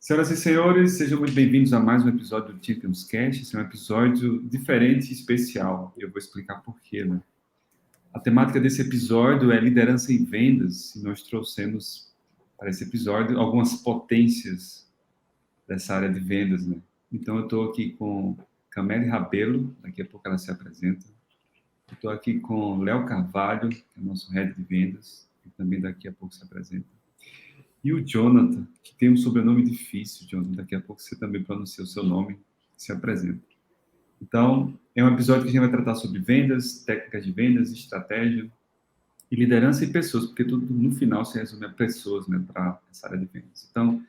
Senhoras e senhores, sejam muito bem-vindos a mais um episódio do Champions Cast. Esse é um episódio diferente e especial. E eu vou explicar por quê, né? A temática desse episódio é liderança em vendas. E nós trouxemos para esse episódio algumas potências dessa área de vendas, né? Então, eu estou aqui com Camille Rabelo, daqui a pouco ela se apresenta. Eu estou aqui com Léo Carvalho, que é o nosso head de vendas, que também daqui a pouco se apresenta. E o Jonathan, que tem um sobrenome difícil, Jonathan, daqui a pouco você também pronuncia o seu nome, se apresenta. Então, é um episódio que a gente vai tratar sobre vendas, técnicas de vendas, estratégia e liderança e pessoas, porque tudo no final se resume a pessoas, né, para essa área de vendas. Então,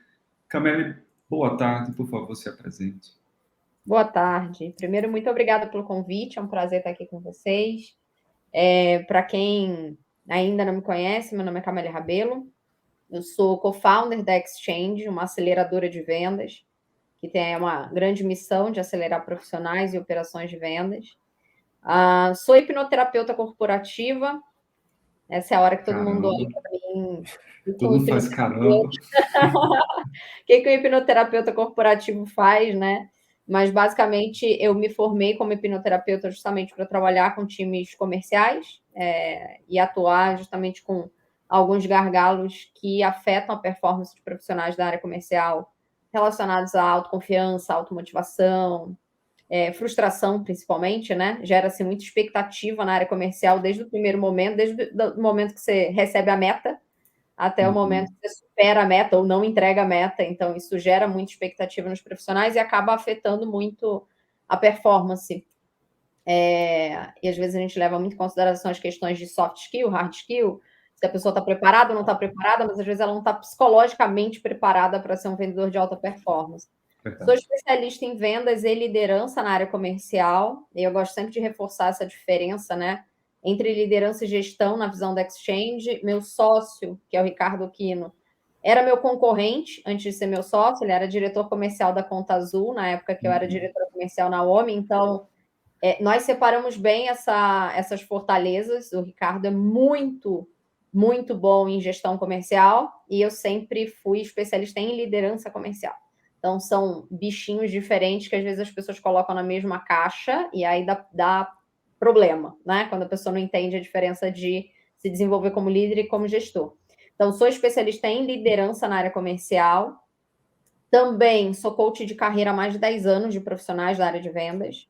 Camille, boa tarde, por favor, se apresente. Boa tarde. Primeiro, muito obrigada pelo convite, é um prazer estar aqui com vocês. Para quem ainda não me conhece, meu nome é Camille Rabelo, eu sou co-founder da Exchange, uma aceleradora de vendas, que tem uma grande missão de acelerar profissionais e operações de vendas. Sou hipnoterapeuta corporativa, essa é a hora que todo mundo olha para mim. Todo mundo faz caramba. O que o hipnoterapeuta corporativo faz, né? Mas, basicamente, eu me formei como hipnoterapeuta justamente para trabalhar com times comerciais e atuar justamente com alguns gargalos que afetam a performance de profissionais da área comercial relacionados à autoconfiança, automotivação, frustração, principalmente, né? Gera-se muita expectativa na área comercial desde o primeiro momento, desde o momento que você recebe a meta até o momento que você supera a meta ou não entrega a meta. Então, isso gera muita expectativa nos profissionais e acaba afetando muito a performance. E, às vezes, a gente leva muito em consideração as questões de soft skill, hard skill, se a pessoa está preparada ou não está preparada, mas, às vezes, ela não está psicologicamente preparada para ser um vendedor de alta performance. Sou especialista em vendas e liderança na área comercial, e eu gosto sempre de reforçar essa diferença, né? Entre liderança e gestão na visão da Exchange. Meu sócio, que é o Ricardo Quino, era meu concorrente antes de ser meu sócio, ele era diretor comercial da Conta Azul, na época que eu era diretora comercial na OMI, então nós separamos bem essas fortalezas. O Ricardo é muito, muito bom em gestão comercial e eu sempre fui especialista em liderança comercial. Então, são bichinhos diferentes que às vezes as pessoas colocam na mesma caixa e aí dá problema, né? Quando a pessoa não entende a diferença de se desenvolver como líder e como gestor. Então, sou especialista em liderança na área comercial. Também sou coach de carreira há mais de 10 anos de profissionais da área de vendas.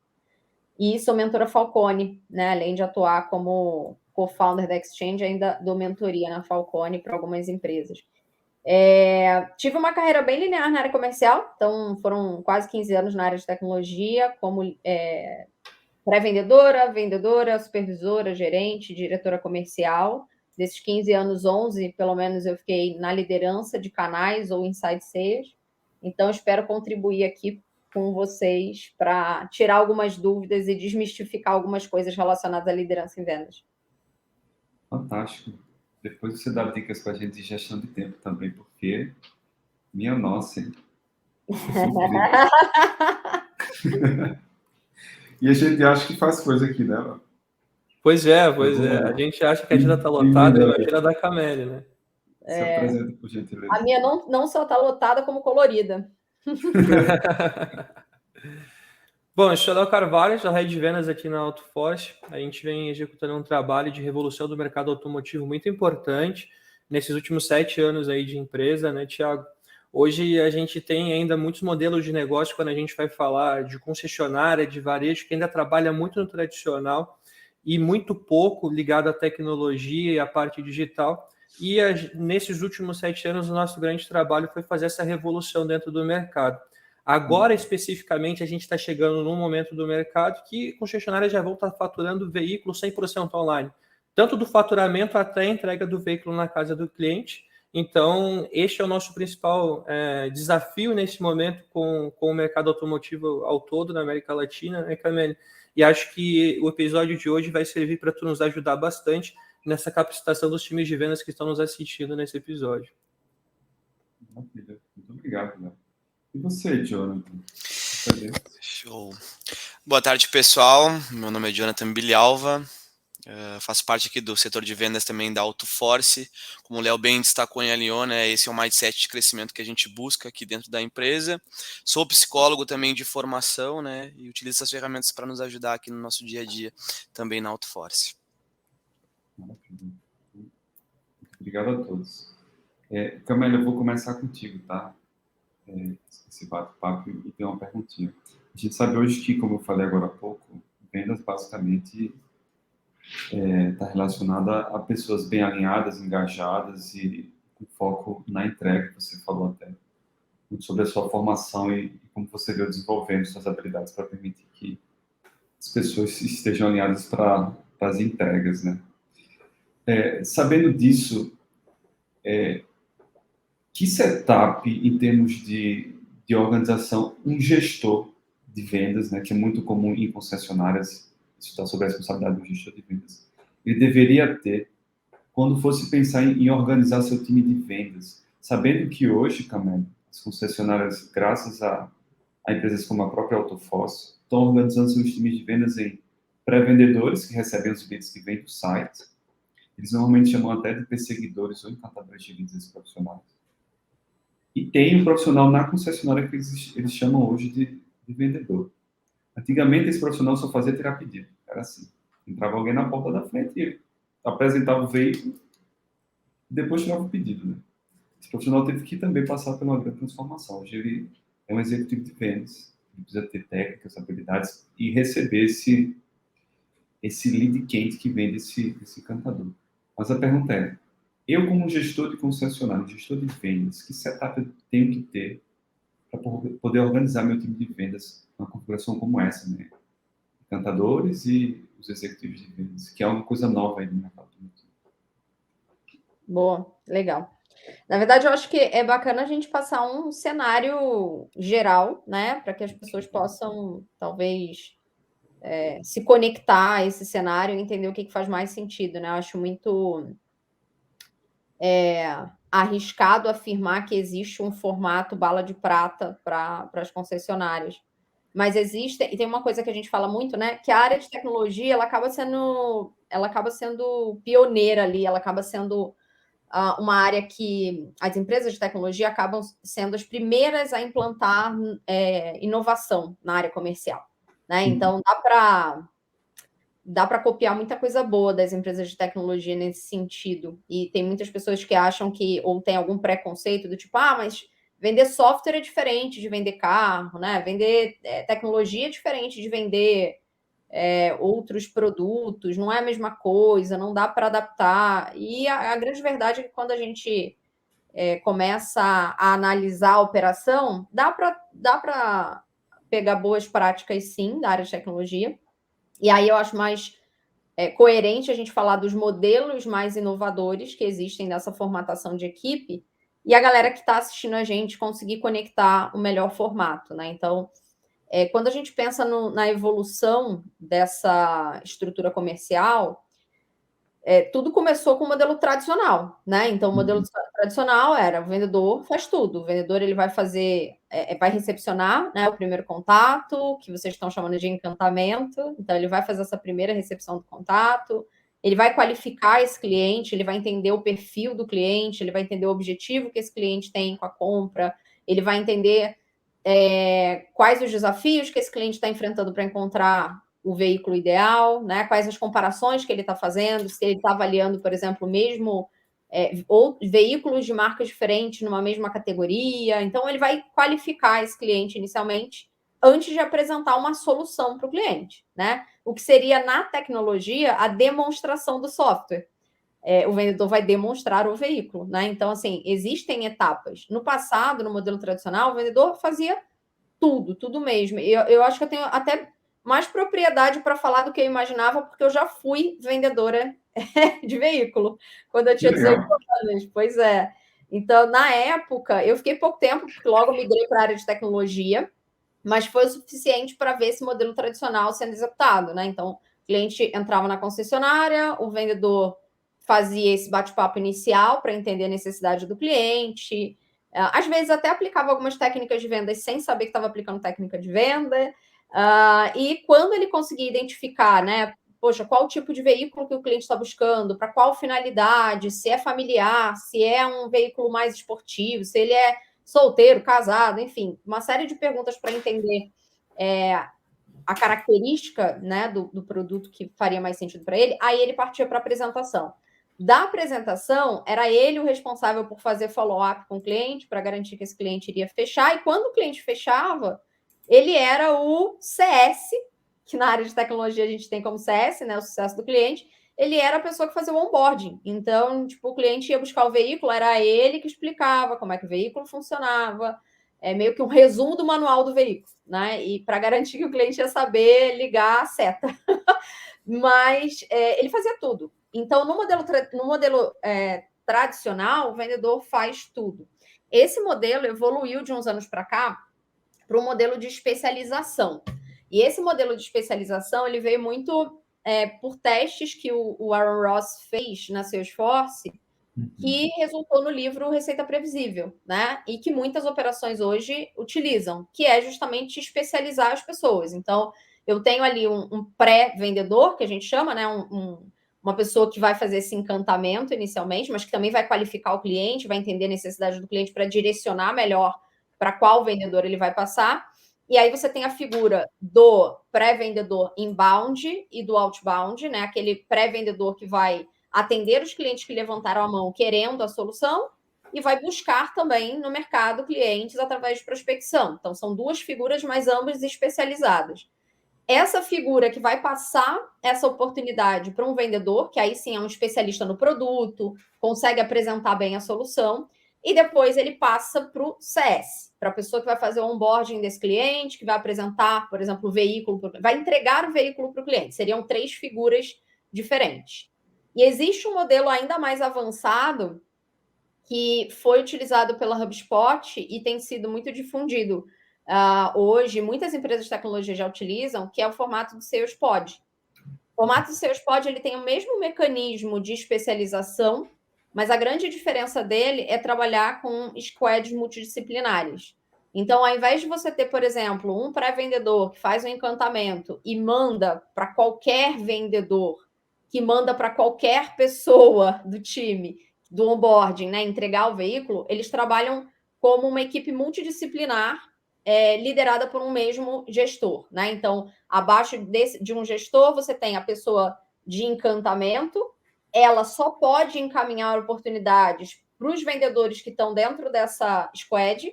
E sou mentora Falcone, né? Além de atuar como co-founder da Exchange, ainda dou mentoria na Falcone para algumas empresas. Tive uma carreira bem linear na área comercial, então foram quase 15 anos na área de tecnologia, como pré-vendedora, vendedora, supervisora, gerente, diretora comercial. Desses 15 anos, 11, pelo menos, eu fiquei na liderança de canais ou inside sales. Então, espero contribuir aqui com vocês para tirar algumas dúvidas e desmistificar algumas coisas relacionadas à liderança em vendas. Fantástico. Depois você dá dicas para a gente de gestão de tempo também, porque, minha nossa, hein? E a gente acha que faz coisa aqui, né? Pois é. A gente acha que a agenda está lotada, imagina a da Camille, né? Se apresenta, por gentileza. A minha não só está lotada, como colorida. Bom, eu sou Léo Carvalho, sou head de vendas aqui na AutoForce. A gente vem executando um trabalho de revolução do mercado automotivo muito importante nesses últimos 7 anos aí de empresa, né, Thiago? Hoje a gente tem ainda muitos modelos de negócio quando a gente vai falar de concessionária, de varejo, que ainda trabalha muito no tradicional e muito pouco ligado à tecnologia e à parte digital. E nesses últimos 7 anos, o nosso grande trabalho foi fazer essa revolução dentro do mercado. Agora, especificamente, a gente está chegando num momento do mercado que concessionárias já vão estar faturando veículos 100% online, tanto do faturamento até a entrega do veículo na casa do cliente. Então, este é o nosso principal desafio nesse momento com o mercado automotivo ao todo na América Latina, né, Camille? E acho que o episódio de hoje vai servir para tu nos ajudar bastante nessa capacitação dos times de vendas que estão nos assistindo nesse episódio. Maravilha. Muito obrigado, Léo. E você, Jonathan? Show. Boa tarde, pessoal. Meu nome é Jonathan Bilhalva. Faço parte aqui do setor de vendas também da AutoForce. Como o Léo bem destacou em Lyon, né, esse é o mindset de crescimento que a gente busca aqui dentro da empresa. Sou psicólogo também de formação, né, e utilizo essas ferramentas para nos ajudar aqui no nosso dia a dia também na AutoForce. Obrigado a todos. Camila, eu vou começar contigo, tá? Esse bate-papo, e tem uma perguntinha. A gente sabe hoje que, como eu falei agora há pouco, vendas basicamente está relacionada a pessoas bem alinhadas, engajadas e com foco na entrega, que você falou até, muito sobre a sua formação e como você veio desenvolvendo suas habilidades para permitir que as pessoas estejam alinhadas para as entregas, né? Sabendo disso, que setup, em termos de organização, um gestor de vendas, né, que é muito comum em concessionárias, isso está sob a responsabilidade do gestor de vendas, ele deveria ter quando fosse pensar em organizar seu time de vendas, sabendo que hoje, Camelo, as concessionárias, graças a empresas como a própria AutoForce, estão organizando seus times de vendas em pré-vendedores, que recebem os leads que vêm do site. Eles normalmente chamam até de perseguidores ou encantadores de leads, esses profissionais. E tem um profissional na concessionária que eles chamam hoje de vendedor. Antigamente, esse profissional só fazia tirar pedido. Era assim. Entrava alguém na porta da frente e ele apresentava o veículo e depois tirava o pedido, né? Esse profissional teve que também passar por uma grande transformação. Hoje ele é um executivo de vendas, ele precisa ter técnicas, habilidades e receber esse lead quente que vem desse encantador. Mas a pergunta é, eu como gestor de concessionário, gestor de vendas, que setup eu tenho que ter para poder organizar meu time de vendas numa configuração como essa, né? Encantadores e os executivos de vendas, que é uma coisa nova aí no mercado. Boa, legal. Na verdade, eu acho que é bacana a gente passar um cenário geral, né, para que as pessoas possam, talvez, se conectar a esse cenário e entender o que faz mais sentido, né? Eu acho muito arriscado afirmar que existe um formato bala de prata para as concessionárias. Mas existe, e tem uma coisa que a gente fala muito, né? Que a área de tecnologia ela acaba sendo pioneira ali, ela acaba sendo uma área que as empresas de tecnologia acabam sendo as primeiras a implantar inovação na área comercial, né? Então dá para copiar muita coisa boa das empresas de tecnologia nesse sentido. E tem muitas pessoas que acham que, ou tem algum preconceito do tipo, mas vender software é diferente de vender carro, né? Vender tecnologia é diferente de vender outros produtos, não é a mesma coisa, não dá para adaptar. E a grande verdade é que quando a gente começa a analisar a operação, dá para pegar boas práticas, sim, da área de tecnologia. E aí eu acho mais coerente a gente falar dos modelos mais inovadores que existem nessa formatação de equipe e a galera que está assistindo a gente conseguir conectar o melhor formato, né? Então, quando a gente pensa na evolução dessa estrutura comercial, tudo começou com o modelo tradicional, né? Então, o modelo tradicional era o vendedor faz tudo. O vendedor ele vai fazer, vai recepcionar, né, o primeiro contato, que vocês estão chamando de encantamento. Então, ele vai fazer essa primeira recepção do contato, ele vai qualificar esse cliente, ele vai entender o perfil do cliente, ele vai entender o objetivo que esse cliente tem com a compra, ele vai entender quais os desafios que esse cliente está enfrentando para encontrar o veículo ideal, né? Quais as comparações que ele está fazendo, se ele está avaliando, por exemplo, mesmo ou veículos de marcas diferentes numa mesma categoria. Então, ele vai qualificar esse cliente inicialmente antes de apresentar uma solução para o cliente, né? O que seria, na tecnologia, a demonstração do software. O vendedor vai demonstrar o veículo, né? Então, assim, existem etapas. No passado, no modelo tradicional, o vendedor fazia tudo mesmo. Eu acho que eu tenho até mais propriedade para falar do que eu imaginava, porque eu já fui vendedora de veículo quando eu tinha 18 anos. Pois é. Então, na época, eu fiquei pouco tempo, porque logo migrei para a área de tecnologia, mas foi o suficiente para ver esse modelo tradicional sendo executado, né? Então, o cliente entrava na concessionária, o vendedor fazia esse bate-papo inicial para entender a necessidade do cliente. Às vezes até aplicava algumas técnicas de vendas sem saber que estava aplicando técnica de venda. E quando ele conseguia identificar, né, poxa, qual tipo de veículo que o cliente está buscando, para qual finalidade, se é familiar, se é um veículo mais esportivo, se ele é solteiro, casado, enfim, uma série de perguntas para entender a característica, né, do produto que faria mais sentido para ele. Aí ele partia para a apresentação. Da apresentação, era ele o responsável por fazer follow-up com o cliente, para garantir que esse cliente iria fechar, e quando o cliente fechava, ele era o CS, que na área de tecnologia a gente tem como CS, né, o sucesso do cliente, ele era a pessoa que fazia o onboarding. Então, tipo, o cliente ia buscar o veículo, era ele que explicava como é que o veículo funcionava, meio que um resumo do manual do veículo, né? E para garantir que o cliente ia saber ligar a seta. Mas ele fazia tudo. Então, no modelo tradicional, o vendedor faz tudo. Esse modelo evoluiu de uns anos para cá para um modelo de especialização. E esse modelo de especialização ele veio muito por testes que o Aaron Ross fez na Salesforce, que resultou no livro Receita Previsível, né? E que muitas operações hoje utilizam, que é justamente especializar as pessoas. Então, eu tenho ali um pré-vendedor, que a gente chama, né? Uma pessoa que vai fazer esse encantamento inicialmente, mas que também vai qualificar o cliente, vai entender a necessidade do cliente para direcionar melhor para qual vendedor ele vai passar. E aí você tem a figura do pré-vendedor inbound e do outbound, né? Aquele pré-vendedor que vai atender os clientes que levantaram a mão querendo a solução e vai buscar também no mercado clientes através de prospecção. Então, são duas figuras, mas ambas especializadas. Essa figura que vai passar essa oportunidade para um vendedor, que aí sim é um especialista no produto, consegue apresentar bem a solução, e depois ele passa para o CS, para a pessoa que vai fazer o onboarding desse cliente, que vai apresentar, por exemplo, o veículo, vai entregar o veículo para o cliente. Seriam 3 figuras diferentes. E existe um modelo ainda mais avançado que foi utilizado pela HubSpot e tem sido muito difundido hoje. Muitas empresas de tecnologia já utilizam, que é o formato do Sales Pod. O formato do Sales Pod ele tem o mesmo mecanismo de especialização, mas a grande diferença dele é trabalhar com squads multidisciplinares. Então, ao invés de você ter, por exemplo, um pré-vendedor que faz um encantamento e manda para qualquer vendedor, que manda para qualquer pessoa do time, do onboarding, né, entregar o veículo, eles trabalham como uma equipe multidisciplinar liderada por um mesmo gestor, né? Então, abaixo de um gestor, você tem a pessoa de encantamento, ela só pode encaminhar oportunidades para os vendedores que estão dentro dessa squad,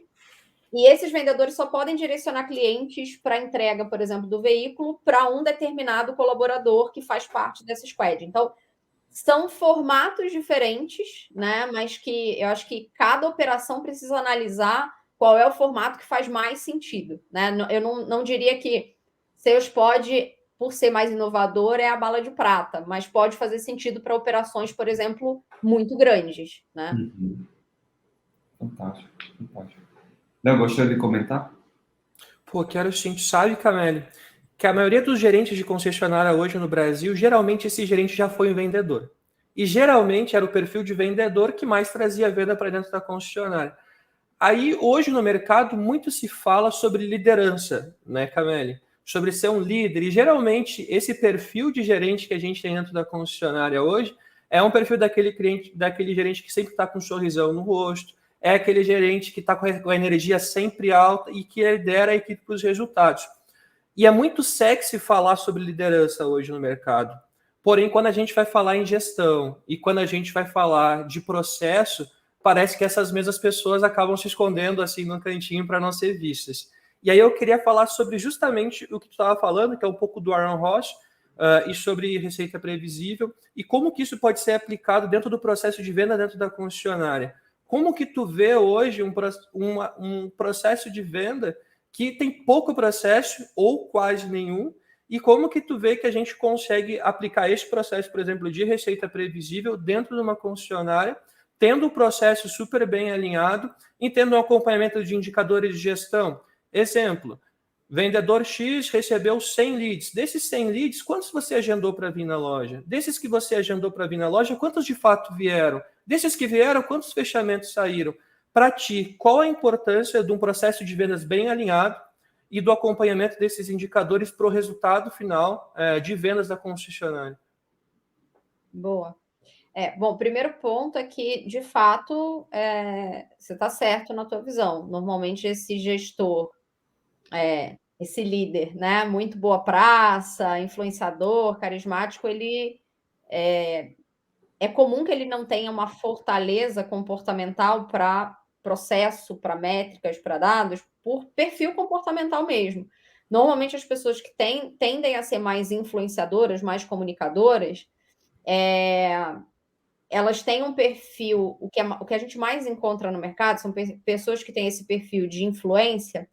e esses vendedores só podem direcionar clientes para entrega, por exemplo, do veículo para um determinado colaborador que faz parte dessa squad. Então, são formatos diferentes, né? Mas que eu acho que cada operação precisa analisar qual é o formato que faz mais sentido, né? Eu não diria que Sales pode, por ser mais inovador, é a bala de prata, mas pode fazer sentido para operações, por exemplo, muito grandes, né? Fantástico, fantástico. Léo, gostaria de comentar? Pô, quero sim. Sabe, Cameli, que a maioria dos gerentes de concessionária hoje no Brasil, geralmente esse gerente já foi um vendedor. E geralmente era o perfil de vendedor que mais trazia venda para dentro da concessionária. Aí, hoje no mercado, muito se fala sobre liderança, né, Cameli? Sobre ser um líder. E geralmente esse perfil de gerente que a gente tem dentro da concessionária hoje é um perfil daquele gerente que sempre está com um sorrisão no rosto, é aquele gerente que está com a energia sempre alta e que lidera a equipe para os resultados. E é muito sexy falar sobre liderança hoje no mercado. Porém, quando a gente vai falar em gestão e quando a gente vai falar de processo, parece que essas mesmas pessoas acabam se escondendo assim no cantinho para não ser vistas. E aí eu queria falar sobre justamente o que tu estava falando, que é um pouco do Aaron Ross, e sobre receita previsível, e como que isso pode ser aplicado dentro do processo de venda dentro da concessionária. Como que tu vê hoje um processo de venda que tem pouco processo ou quase nenhum, e como que tu vê que a gente consegue aplicar esse processo, por exemplo, de receita previsível dentro de uma concessionária, tendo o processo super bem alinhado e tendo um acompanhamento de indicadores de gestão. Exemplo, vendedor X recebeu 100 leads. Desses 100 leads, quantos você agendou para vir na loja? Desses que você agendou para vir na loja, quantos de fato vieram? Desses que vieram, quantos fechamentos saíram? Para ti, qual a importância de um processo de vendas bem alinhado e do acompanhamento desses indicadores para o resultado final de vendas da concessionária. Boa. Bom, o primeiro ponto é que, de fato, você está certo na tua visão. Normalmente, esse gestor, esse líder, né, muito boa praça, influenciador, carismático, ele é comum que ele não tenha uma fortaleza comportamental para processo, para métricas, para dados, por perfil comportamental mesmo. Normalmente, as pessoas que tendem a ser mais influenciadoras, mais comunicadoras, elas têm um perfil, o que a gente mais encontra no mercado são pessoas que têm esse perfil de influência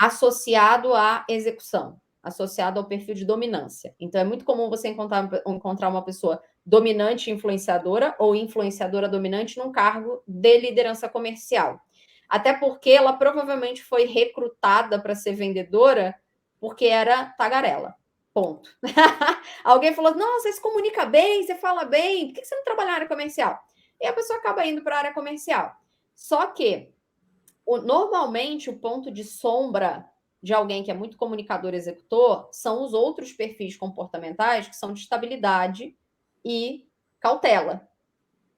associado à execução, associado ao perfil de dominância. Então, é muito comum você encontrar uma pessoa dominante influenciadora ou influenciadora dominante num cargo de liderança comercial. Até porque ela provavelmente foi recrutada para ser vendedora porque era tagarela. Ponto. Alguém falou, nossa, você se comunica bem, você fala bem, por que você não trabalha na área comercial? E a pessoa acaba indo para a área comercial. Só que, normalmente, o ponto de sombra de alguém que é muito comunicador executor são os outros perfis comportamentais que são de estabilidade e cautela,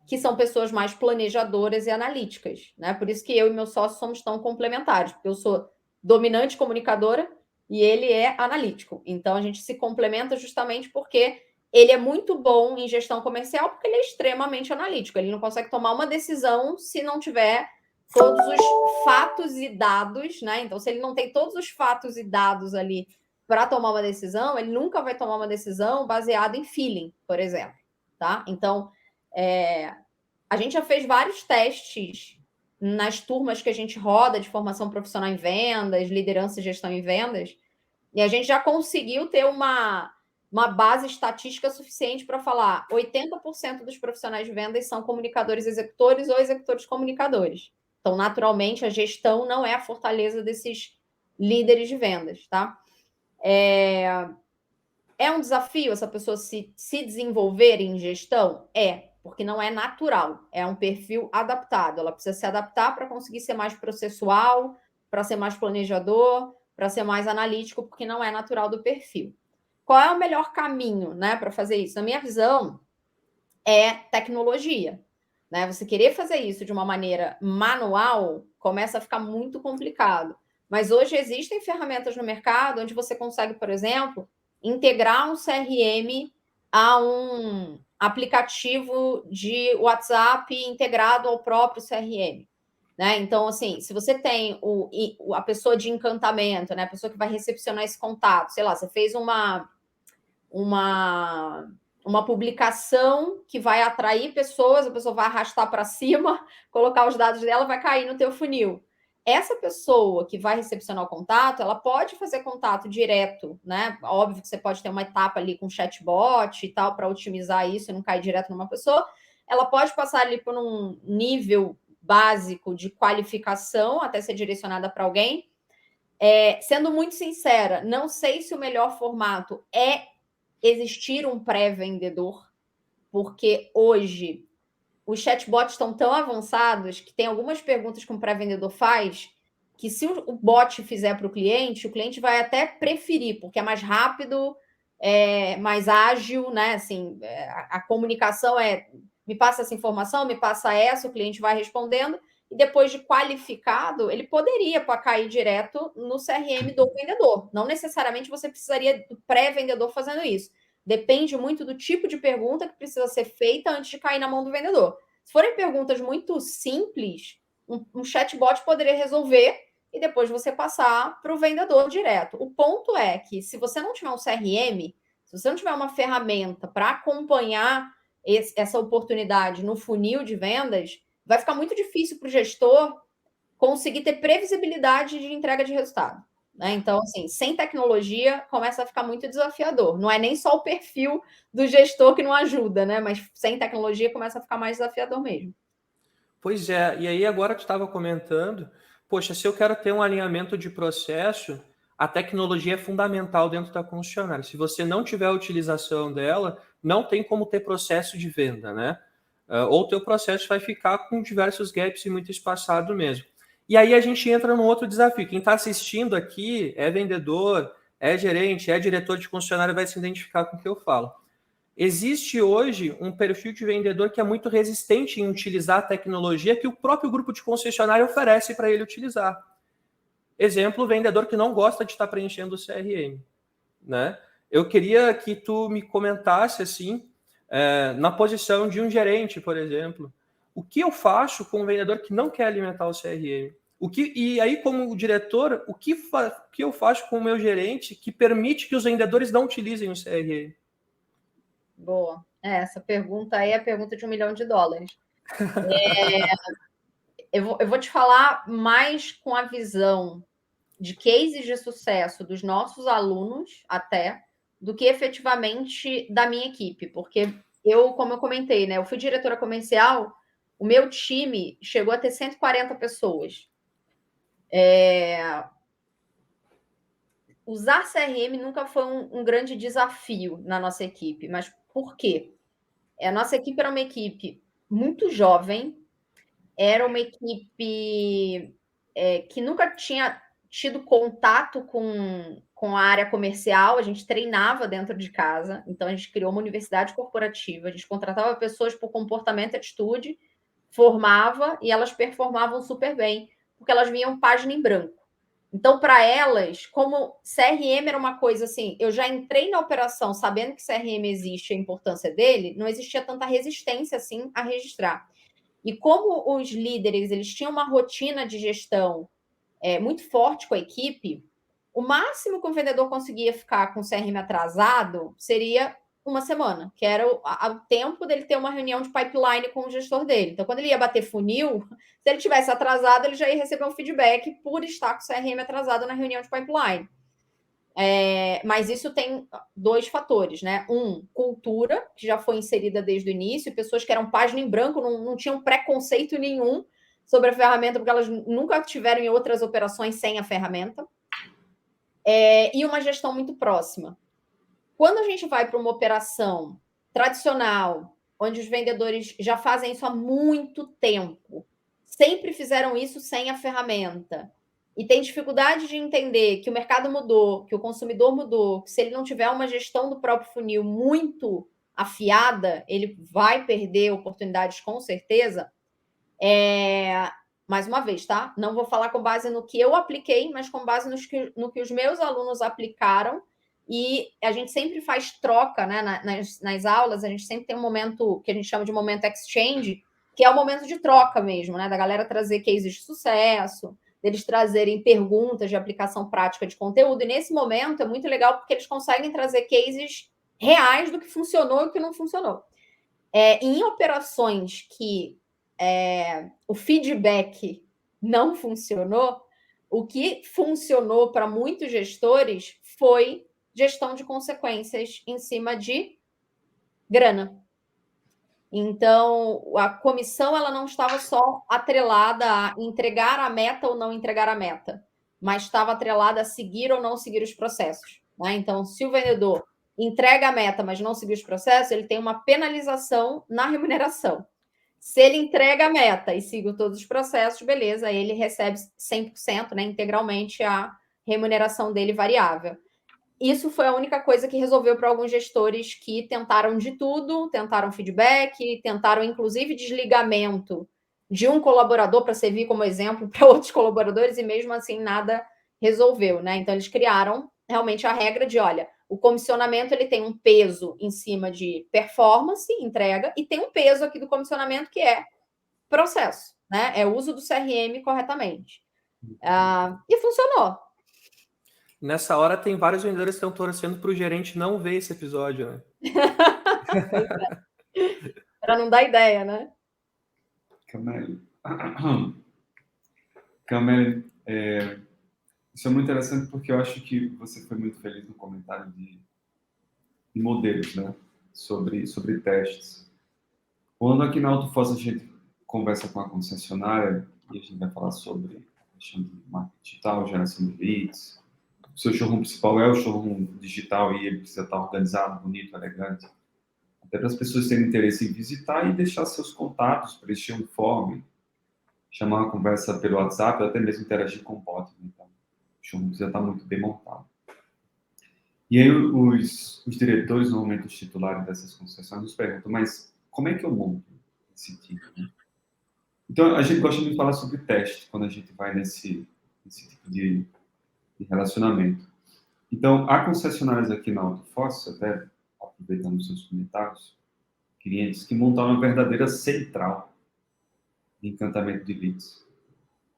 que são pessoas mais planejadoras e analíticas, né? Por isso que eu e meu sócio somos tão complementares, porque eu sou dominante comunicadora e ele é analítico. Então, a gente se complementa justamente porque ele é muito bom em gestão comercial, porque ele é extremamente analítico. Ele não consegue tomar uma decisão se não tiver todos os fatos e dados, né? Então, se ele não tem todos os fatos e dados ali para tomar uma decisão, ele nunca vai tomar uma decisão baseada em feeling, por exemplo, tá? Então, a gente já fez vários testes nas turmas que a gente roda de formação profissional em vendas, liderança e gestão em vendas, e a gente já conseguiu ter uma base estatística suficiente para falar 80% dos profissionais de vendas são comunicadores executores ou executores comunicadores. Então, naturalmente, a gestão não é a fortaleza desses líderes de vendas, tá? É um desafio essa pessoa se desenvolver em gestão? Porque não é natural, é um perfil adaptado. Ela precisa se adaptar para conseguir ser mais processual, para ser mais planejador, para ser mais analítico, porque não é natural do perfil. Qual é o melhor caminho, né, para fazer isso? Na minha visão, é tecnologia. Né? Você querer fazer isso de uma maneira manual começa a ficar muito complicado. Mas hoje existem ferramentas no mercado onde você consegue, por exemplo, integrar um CRM a um aplicativo de WhatsApp integrado ao próprio CRM. Né? Então, assim, se você tem a pessoa de encantamento, né? A pessoa que vai recepcionar esse contato, sei lá, você fez uma publicação que vai atrair pessoas, a pessoa vai arrastar para cima, colocar os dados dela, vai cair no teu funil. Essa pessoa que vai recepcionar o contato, ela pode fazer contato direto, né? Óbvio que você pode ter uma etapa ali com chatbot e tal, para otimizar isso e não cair direto numa pessoa. Ela pode passar ali por um nível básico de qualificação até ser direcionada para alguém. Sendo muito sincera, não sei se o melhor formato é existir um pré-vendedor, porque hoje os chatbots estão tão avançados que tem algumas perguntas que um pré-vendedor faz que se o bot fizer para o cliente vai até preferir, porque é mais rápido, mais ágil, né? Assim, a comunicação me passa essa informação, me passa essa, o cliente vai respondendo, e depois de qualificado, ele poderia cair direto no CRM do vendedor. Não necessariamente você precisaria do pré-vendedor fazendo isso. Depende muito do tipo de pergunta que precisa ser feita antes de cair na mão do vendedor. Se forem perguntas muito simples, um chatbot poderia resolver e depois você passar para o vendedor direto. O ponto é que se você não tiver um CRM, se você não tiver uma ferramenta para acompanhar essa oportunidade no funil de vendas, vai ficar muito difícil para o gestor conseguir ter previsibilidade de entrega de resultado. Né? Então, assim, sem tecnologia, começa a ficar muito desafiador. Não é nem só o perfil do gestor que não ajuda, né? Mas sem tecnologia começa a ficar mais desafiador mesmo. Pois é, e aí agora tu estava comentando, poxa, se eu quero ter um alinhamento de processo, a tecnologia é fundamental dentro da concessionária. Se você não tiver a utilização dela, não tem como ter processo de venda, né? Ou o teu processo vai ficar com diversos gaps e muito espaçado mesmo. E aí a gente entra num outro desafio. Quem está assistindo aqui é vendedor, é gerente, é diretor de concessionária, vai se identificar com o que eu falo. Existe hoje um perfil de vendedor que é muito resistente em utilizar a tecnologia que o próprio grupo de concessionária oferece para ele utilizar. Exemplo, o vendedor que não gosta de estar preenchendo o CRM, né? Eu queria que tu me comentasse, assim, na posição de um gerente, por exemplo, o que eu faço com um vendedor que não quer alimentar o CRM? E aí, como diretor, o que eu faço com o meu gerente que permite que os vendedores não utilizem o CRM? Boa. Essa pergunta aí é a pergunta de $1 milhão. Eu vou te falar mais com a visão de cases de sucesso dos nossos alunos, até, do que efetivamente da minha equipe, porque como eu comentei, né, eu fui diretora comercial, o meu time chegou a ter 140 pessoas. Usar CRM nunca foi um grande desafio na nossa equipe, mas por quê? A nossa equipe era uma equipe muito jovem, era uma equipe que nunca tinha tido contato com a área comercial, a gente treinava dentro de casa, então a gente criou uma universidade corporativa, a gente contratava pessoas por comportamento e atitude, formava e elas performavam super bem, porque elas vinham página em branco. Então, para elas, como CRM era uma coisa assim, eu já entrei na operação sabendo que CRM existe, a importância dele, não existia tanta resistência assim a registrar. E como os líderes eles tinham uma rotina de gestão muito forte com a equipe, o máximo que o vendedor conseguia ficar com o CRM atrasado seria uma semana, que era o tempo dele ter uma reunião de pipeline com o gestor dele. Então, quando ele ia bater funil, se ele tivesse atrasado, ele já ia receber um feedback por estar com o CRM atrasado na reunião de pipeline. Mas isso tem 2 fatores, né? Cultura, que já foi inserida desde o início, pessoas que eram página em branco, não tinham preconceito nenhum sobre a ferramenta, porque elas nunca tiveram em outras operações sem a ferramenta. E uma gestão muito próxima. Quando a gente vai para uma operação tradicional, onde os vendedores já fazem isso há muito tempo, sempre fizeram isso sem a ferramenta, e tem dificuldade de entender que o mercado mudou, que o consumidor mudou, que se ele não tiver uma gestão do próprio funil muito afiada, ele vai perder oportunidades com certeza. Mais uma vez, tá? Não vou falar com base no que eu apliquei, mas com base no que os meus alunos aplicaram. E a gente sempre faz troca, né? Nas aulas, a gente sempre tem um momento que a gente chama de momento exchange, que é o momento de troca mesmo, né? Da galera trazer cases de sucesso, deles trazerem perguntas de aplicação prática de conteúdo. E nesse momento é muito legal porque eles conseguem trazer cases reais do que funcionou e o que não funcionou. Em operações que o feedback não funcionou, o que funcionou para muitos gestores foi gestão de consequências em cima de grana. Então, a comissão ela não estava só atrelada a entregar a meta ou não entregar a meta, mas estava atrelada a seguir ou não seguir os processos. Né? Então, se o vendedor entrega a meta, mas não seguir os processos, ele tem uma penalização na remuneração. Se ele entrega a meta e siga todos os processos, beleza, ele recebe 100%, né, integralmente a remuneração dele variável. Isso foi a única coisa que resolveu para alguns gestores que tentaram de tudo, tentaram feedback, tentaram inclusive desligamento de um colaborador para servir como exemplo para outros colaboradores e mesmo assim nada resolveu, né? Então eles criaram realmente a regra de, olha, o comissionamento ele tem um peso em cima de performance, entrega, e tem um peso aqui do comissionamento que é processo, né? É o uso do CRM corretamente. E funcionou. Nessa hora tem vários vendedores que estão torcendo para o gerente não ver esse episódio, né? Para não dar ideia, né? Cameli, isso é muito interessante porque eu acho que você foi muito feliz no comentário de modelos, né? Sobre testes. Quando aqui na AutoForce a gente conversa com a concessionária e a gente vai falar sobre questão de marketing digital, geração de leads, o seu showroom principal é o showroom digital e ele precisa estar organizado, bonito, elegante. Até para as pessoas terem interesse em visitar e deixar seus contatos, preencher um form. chamar uma conversa pelo WhatsApp ou até mesmo interagir com o bot. Né? Então, o showroom precisa estar muito bem montado. E aí os diretores, normalmente os titulares dessas concessões, nos perguntam, mas como é que eu monto esse time? Né? Então, a gente gosta de falar sobre teste quando a gente vai nesse tipo de relacionamento. Então, há concessionárias aqui na Autoforce, até aproveitando os seus comentários, clientes que montaram uma verdadeira central de encantamento de leads.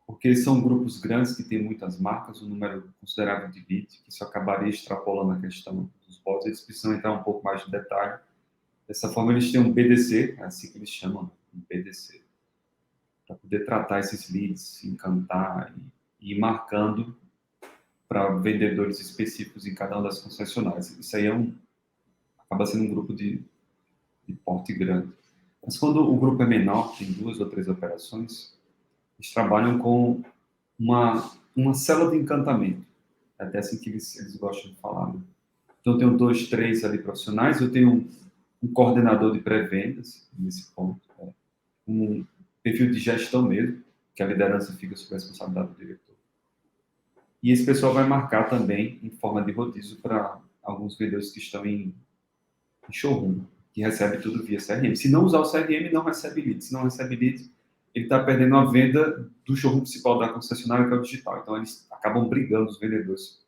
Porque são grupos grandes que têm muitas marcas, um número considerável de leads, que isso acabaria extrapolando a questão dos bots. Eles precisam entrar um pouco mais de detalhe. Dessa forma, eles têm um BDC, é assim que eles chamam, um BDC, para poder tratar esses leads, encantar e ir marcando para vendedores específicos em cada uma das concessionárias. Isso aí acaba sendo um grupo de porte grande. Mas quando o grupo é menor, tem 2 ou 3 operações, eles trabalham com uma célula de encantamento. É até assim que eles gostam de falar. Né? Então, eu tenho 2, 3 ali profissionais, eu tenho um coordenador de pré-vendas, nesse ponto, um perfil de gestão mesmo, que a liderança fica sob a responsabilidade do diretor. E esse pessoal vai marcar também em forma de rodízio para alguns vendedores que estão em showroom, que recebe tudo via CRM. Se não usar o CRM, não recebe leads. Se não recebe leads, ele está perdendo a venda do showroom principal da concessionária, que é o digital. Então, eles acabam brigando, os vendedores,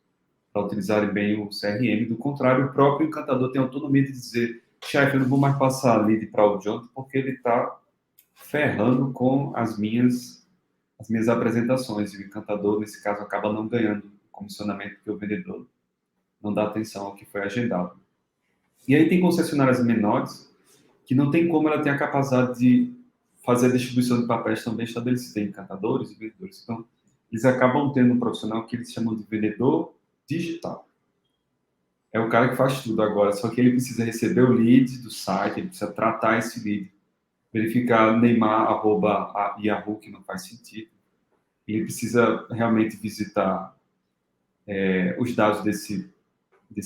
para utilizarem bem o CRM. Do contrário, o próprio encantador tem autonomia de dizer, chefe, eu não vou mais passar lead para o John, porque ele está ferrando com as minhas apresentações. E o encantador, nesse caso, acaba não ganhando comissionamento, porque o vendedor não dá atenção ao que foi agendado. E aí tem concessionárias menores que não tem como ela ter a capacidade de fazer a distribuição de papéis também estabelecida, tem encantadores e vendedores. Então, eles acabam tendo um profissional que eles chamam de vendedor digital. É o cara que faz tudo agora, só que ele precisa receber o lead do site, ele precisa tratar esse lead, verificar Neymar, @Yahoo, que não faz sentido. Ele precisa realmente visitar os dados desse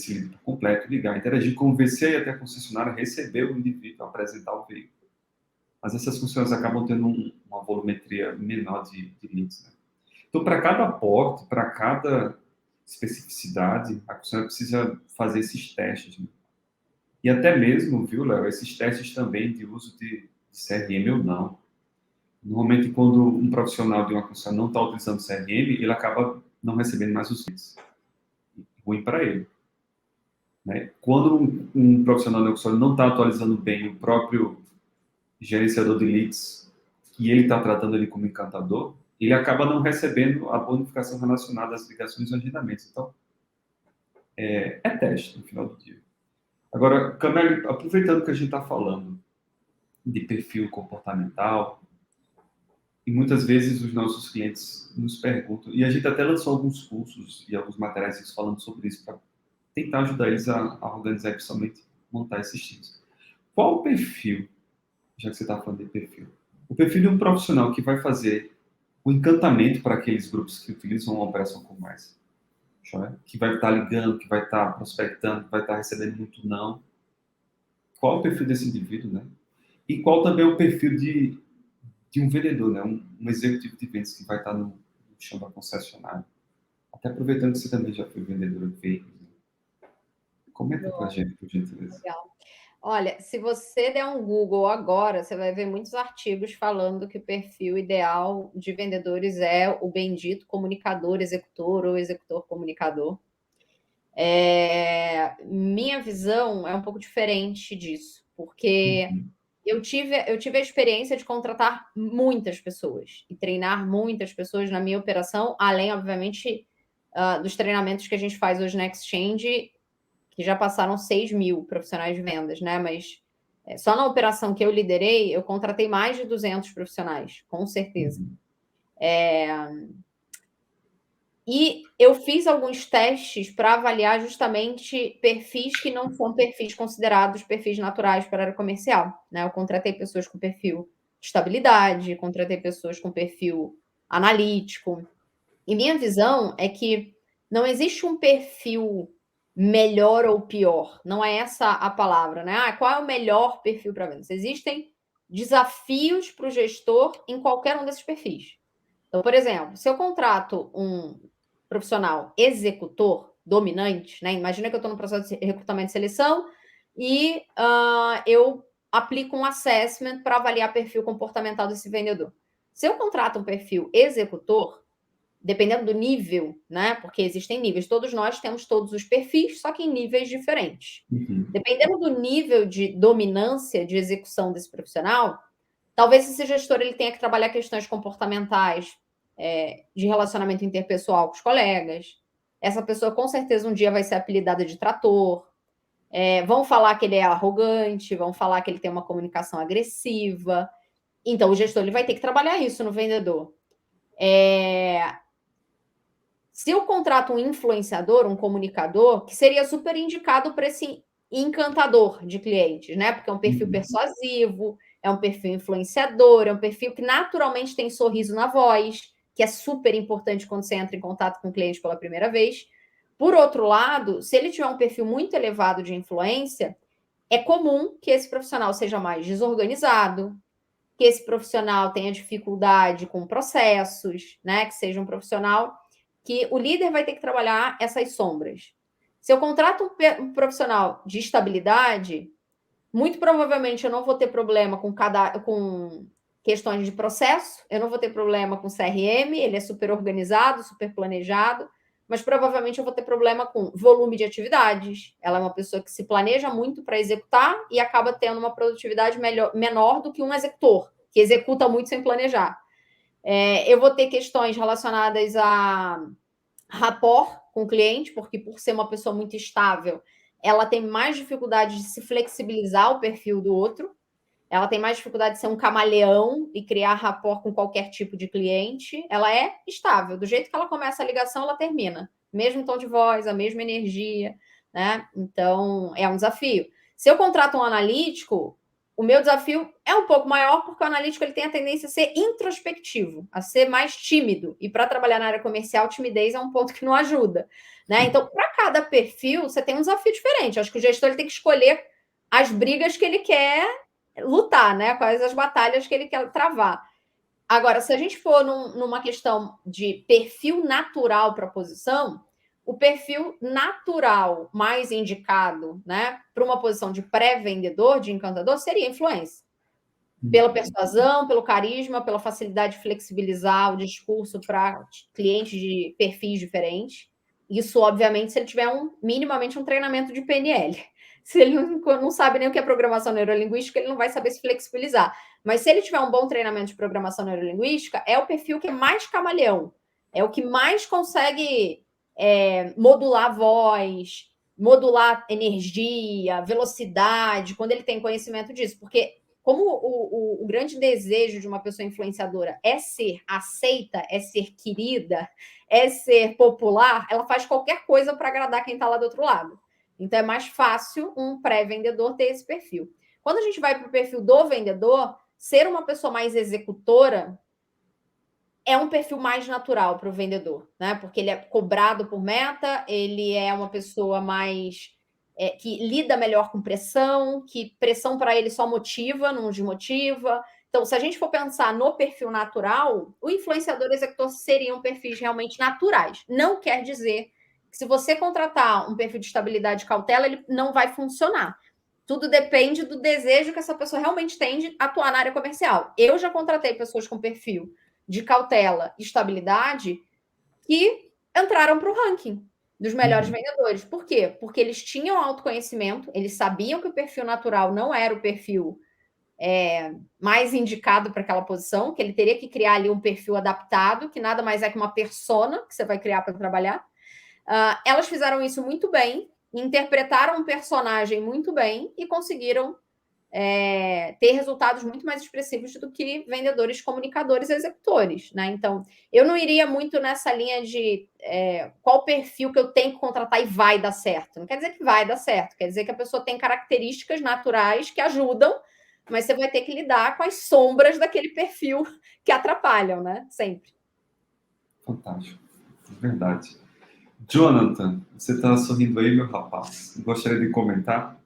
lead por completo, ligar, interagir, convencer até a concessionária, receber o indivíduo, apresentar o veículo. Mas essas funções acabam tendo uma volumetria menor de leads. Né? Então, para cada porte, para cada especificidade, a concessionária precisa fazer esses testes. Né? E até mesmo, viu, Léo, esses testes também de uso de CRM ou não. Normalmente, quando um profissional de uma concessionária não está utilizando CRM, ele acaba não recebendo mais os leads. Ruim para ele. Né? Quando um profissional de concessionária não está atualizando bem o próprio gerenciador de leads que ele está tratando ele como encantador, ele acaba não recebendo a bonificação relacionada às ligações e agendamentos. Então, é teste no final do dia. Agora, Camille, aproveitando que a gente está falando de perfil comportamental, e muitas vezes os nossos clientes nos perguntam, e a gente até lançou alguns cursos e alguns materiais falando sobre isso para tentar ajudar eles a organizar e principalmente montar esses times. Qual o perfil, já que você está falando de perfil, o perfil de um profissional que vai fazer o encantamento para aqueles grupos que utilizam uma operação com mais, que vai estar ligando, que vai estar prospectando, que vai estar recebendo muito não. Qual o perfil desse indivíduo, né? E qual também é o perfil de um vendedor, né? Um executivo de vendas que vai estar no chão da concessionária. Até aproveitando que você também já foi vendedora de veículos. Comenta para a gente, por gentileza. Legal. Olha, se você der um Google agora, você vai ver muitos artigos falando que o perfil ideal de vendedores é o bendito comunicador executor ou executor comunicador. Minha visão é um pouco diferente disso, porque eu tive a experiência de contratar muitas pessoas e treinar muitas pessoas na minha operação, além, obviamente, dos treinamentos que a gente faz hoje na Exchange, que já passaram 6 mil profissionais de vendas, né? Mas só na operação que eu liderei, eu contratei mais de 200 profissionais, com certeza. E eu fiz alguns testes para avaliar justamente perfis que não são perfis considerados perfis naturais para a área comercial. Né? Eu contratei pessoas com perfil de estabilidade, contratei pessoas com perfil analítico. E minha visão é que não existe um perfil melhor ou pior. Não é essa a palavra, né? Qual é o melhor perfil para vendas? Existem desafios para o gestor em qualquer um desses perfis. Então, por exemplo, se eu contrato um profissional executor dominante, né? Imagina que eu estou no processo de recrutamento e seleção e eu aplico um assessment para avaliar perfil comportamental desse vendedor. Se eu contrato um perfil executor, dependendo do nível, né? Porque existem níveis, todos nós temos todos os perfis, só que em níveis diferentes. Dependendo do nível de dominância de execução desse profissional, talvez esse gestor ele tenha que trabalhar questões comportamentais, de relacionamento interpessoal com os colegas. Essa pessoa, com certeza, um dia vai ser apelidada de trator. Vão falar que ele é arrogante, vão falar que ele tem uma comunicação agressiva. Então, o gestor ele vai ter que trabalhar isso no vendedor. Se eu contrato um influenciador, um comunicador, que seria super indicado para esse encantador de clientes, né? Porque é um perfil persuasivo, é um perfil influenciador, é um perfil que naturalmente tem sorriso na voz, que é super importante quando você entra em contato com o cliente pela primeira vez. Por outro lado, se ele tiver um perfil muito elevado de influência, é comum que esse profissional seja mais desorganizado, que esse profissional tenha dificuldade com processos, né? Que seja um profissional que o líder vai ter que trabalhar essas sombras. Se eu contrato um profissional de estabilidade, muito provavelmente eu não vou ter problema com questões de processo, eu não vou ter problema com CRM, ele é super organizado, super planejado, mas provavelmente eu vou ter problema com volume de atividades. Ela é uma pessoa que se planeja muito para executar e acaba tendo uma produtividade menor do que um executor, que executa muito sem planejar. Eu vou ter questões relacionadas a rapport com o cliente, porque por ser uma pessoa muito estável, ela tem mais dificuldade de se flexibilizar o perfil do outro, ela tem mais dificuldade de ser um camaleão e criar rapport com qualquer tipo de cliente. Ela é estável, do jeito que ela começa a ligação, ela termina. Mesmo tom de voz, a mesma energia, né? Então, é um desafio. Se eu contrato um analítico, o meu desafio é um pouco maior, porque o analítico ele tem a tendência a ser introspectivo, a ser mais tímido. E para trabalhar na área comercial, timidez é um ponto que não ajuda, né? Então, para cada perfil, você tem um desafio diferente. Acho que o gestor ele tem que escolher as brigas que ele quer lutar, né? Quais as batalhas que ele quer travar. Agora, se a gente for numa questão de perfil natural para a posição, o perfil natural mais indicado, né, para uma posição de pré-vendedor, de encantador, seria influência. Pela persuasão, pelo carisma, pela facilidade de flexibilizar o discurso para clientes de perfis diferentes. Isso, obviamente, se ele tiver minimamente um treinamento de PNL. Se ele não sabe nem o que é programação neurolinguística, ele não vai saber se flexibilizar. Mas se ele tiver um bom treinamento de programação neurolinguística, é o perfil que é mais camaleão. É o que mais consegue modular a voz, modular energia, velocidade, quando ele tem conhecimento disso. Porque como o grande desejo de uma pessoa influenciadora é ser aceita, é ser querida, é ser popular, ela faz qualquer coisa para agradar quem está lá do outro lado. Então, é mais fácil um pré-vendedor ter esse perfil. Quando a gente vai para o perfil do vendedor, ser uma pessoa mais executora é um perfil mais natural para o vendedor, né? Porque ele é cobrado por meta, ele é uma pessoa mais que lida melhor com pressão, que pressão para ele só motiva, não desmotiva. Então, se a gente for pensar no perfil natural, o influenciador e o executor seriam perfis realmente naturais. Não quer dizer que se você contratar um perfil de estabilidade e cautela, ele não vai funcionar. Tudo depende do desejo que essa pessoa realmente tem de atuar na área comercial. Eu já contratei pessoas com perfil de cautela e estabilidade que entraram para o ranking dos melhores vendedores. Por quê? Porque eles tinham autoconhecimento, eles sabiam que o perfil natural não era o perfil mais indicado para aquela posição, que ele teria que criar ali um perfil adaptado, que nada mais é que uma persona que você vai criar para trabalhar. Elas fizeram isso muito bem, interpretaram um personagem muito bem e conseguiram ter resultados muito mais expressivos do que vendedores, comunicadores e executores, né? Então, eu não iria muito nessa linha de qual perfil que eu tenho que contratar e vai dar certo. Não quer dizer que vai dar certo, quer dizer que a pessoa tem características naturais que ajudam, mas você vai ter que lidar com as sombras daquele perfil que atrapalham, né? Sempre. Fantástico, verdade. Jonathan, você está sorrindo aí, meu rapaz? Gostaria de comentar?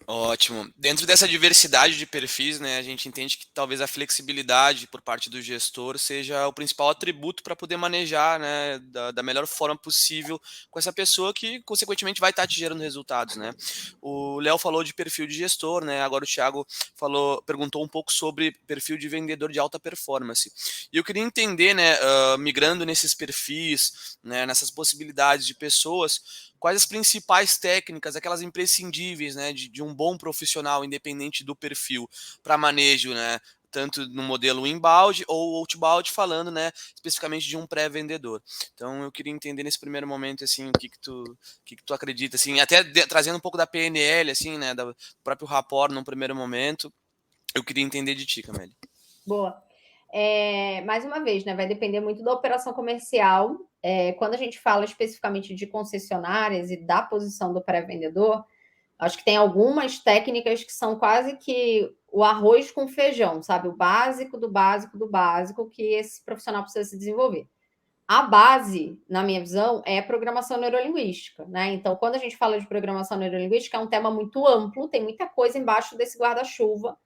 Ótimo. Dentro dessa diversidade de perfis, né, a gente entende que talvez a flexibilidade por parte do gestor seja o principal atributo para poder manejar, né, da melhor forma possível com essa pessoa que, consequentemente, vai estar te gerando resultados, né? O Léo falou de perfil de gestor, né? Agora o Thiago perguntou um pouco sobre perfil de vendedor de alta performance. E eu queria entender, né, migrando nesses perfis, né, nessas possibilidades de pessoas, quais as principais técnicas, aquelas imprescindíveis, né, de um bom profissional, independente do perfil, para manejo, né, tanto no modelo inbound ou outbound, falando, né, especificamente de um pré-vendedor. Então, eu queria entender nesse primeiro momento, assim, o que tu acredita, assim, até trazendo um pouco da PNL, assim, né, do próprio rapport num primeiro momento, eu queria entender de ti, Camille. Boa. Mais uma vez, né, vai depender muito da operação comercial. Quando a gente fala especificamente de concessionárias e da posição do pré-vendedor, acho que tem algumas técnicas que são quase que o arroz com feijão, sabe? O básico do básico do básico que esse profissional precisa se desenvolver. A base, na minha visão, é programação neurolinguística, né? Então, quando a gente fala de programação neurolinguística, é um tema muito amplo, tem muita coisa embaixo desse guarda-chuva.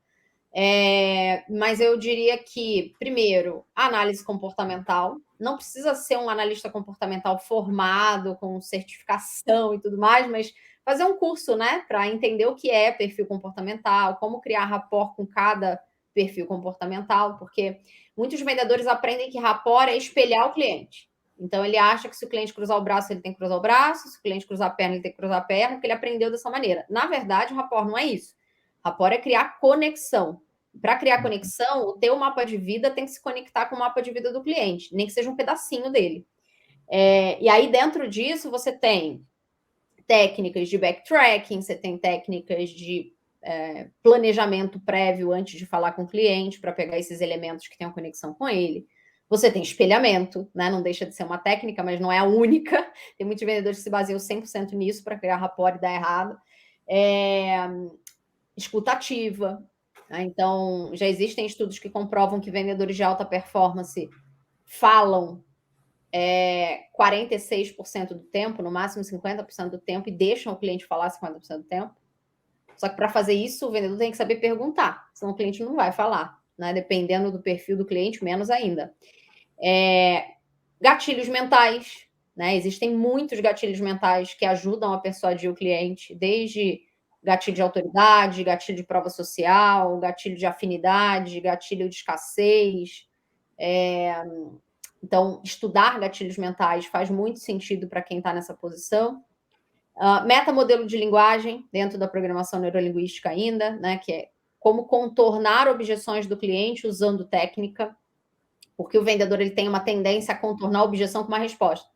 Mas eu diria que, primeiro, análise comportamental. Não precisa ser um analista comportamental formado, com certificação e tudo mais, mas fazer um curso, né, para entender o que é perfil comportamental, como criar rapport com cada perfil comportamental, porque muitos vendedores aprendem que rapport é espelhar o cliente. Então, ele acha que se o cliente cruzar o braço, ele tem que cruzar o braço, se o cliente cruzar a perna, ele tem que cruzar a perna, porque ele aprendeu dessa maneira. Na verdade, o rapport não é isso. Rapport é criar conexão. Para criar conexão, o teu mapa de vida tem que se conectar com o mapa de vida do cliente, nem que seja um pedacinho dele. E aí, dentro disso, você tem técnicas de backtracking, você tem técnicas de planejamento prévio antes de falar com o cliente, para pegar esses elementos que tenham conexão com ele. Você tem espelhamento, né? Não deixa de ser uma técnica, mas não é a única. Tem muitos vendedores que se baseiam 100% nisso para criar rapport e dar errado. Escutativa. Então, já existem estudos que comprovam que vendedores de alta performance falam 46% do tempo, no máximo 50% do tempo, e deixam o cliente falar 50% do tempo. Só que para fazer isso, o vendedor tem que saber perguntar, senão o cliente não vai falar, né? Dependendo do perfil do cliente, menos ainda. Gatilhos mentais, né? Existem muitos gatilhos mentais que ajudam a persuadir o cliente, desde gatilho de autoridade, gatilho de prova social, gatilho de afinidade, gatilho de escassez. Então, estudar gatilhos mentais faz muito sentido para quem está nessa posição. Metamodelo de linguagem, dentro da programação neurolinguística ainda, né, que é como contornar objeções do cliente usando técnica, porque o vendedor ele tem uma tendência a contornar a objeção com uma resposta.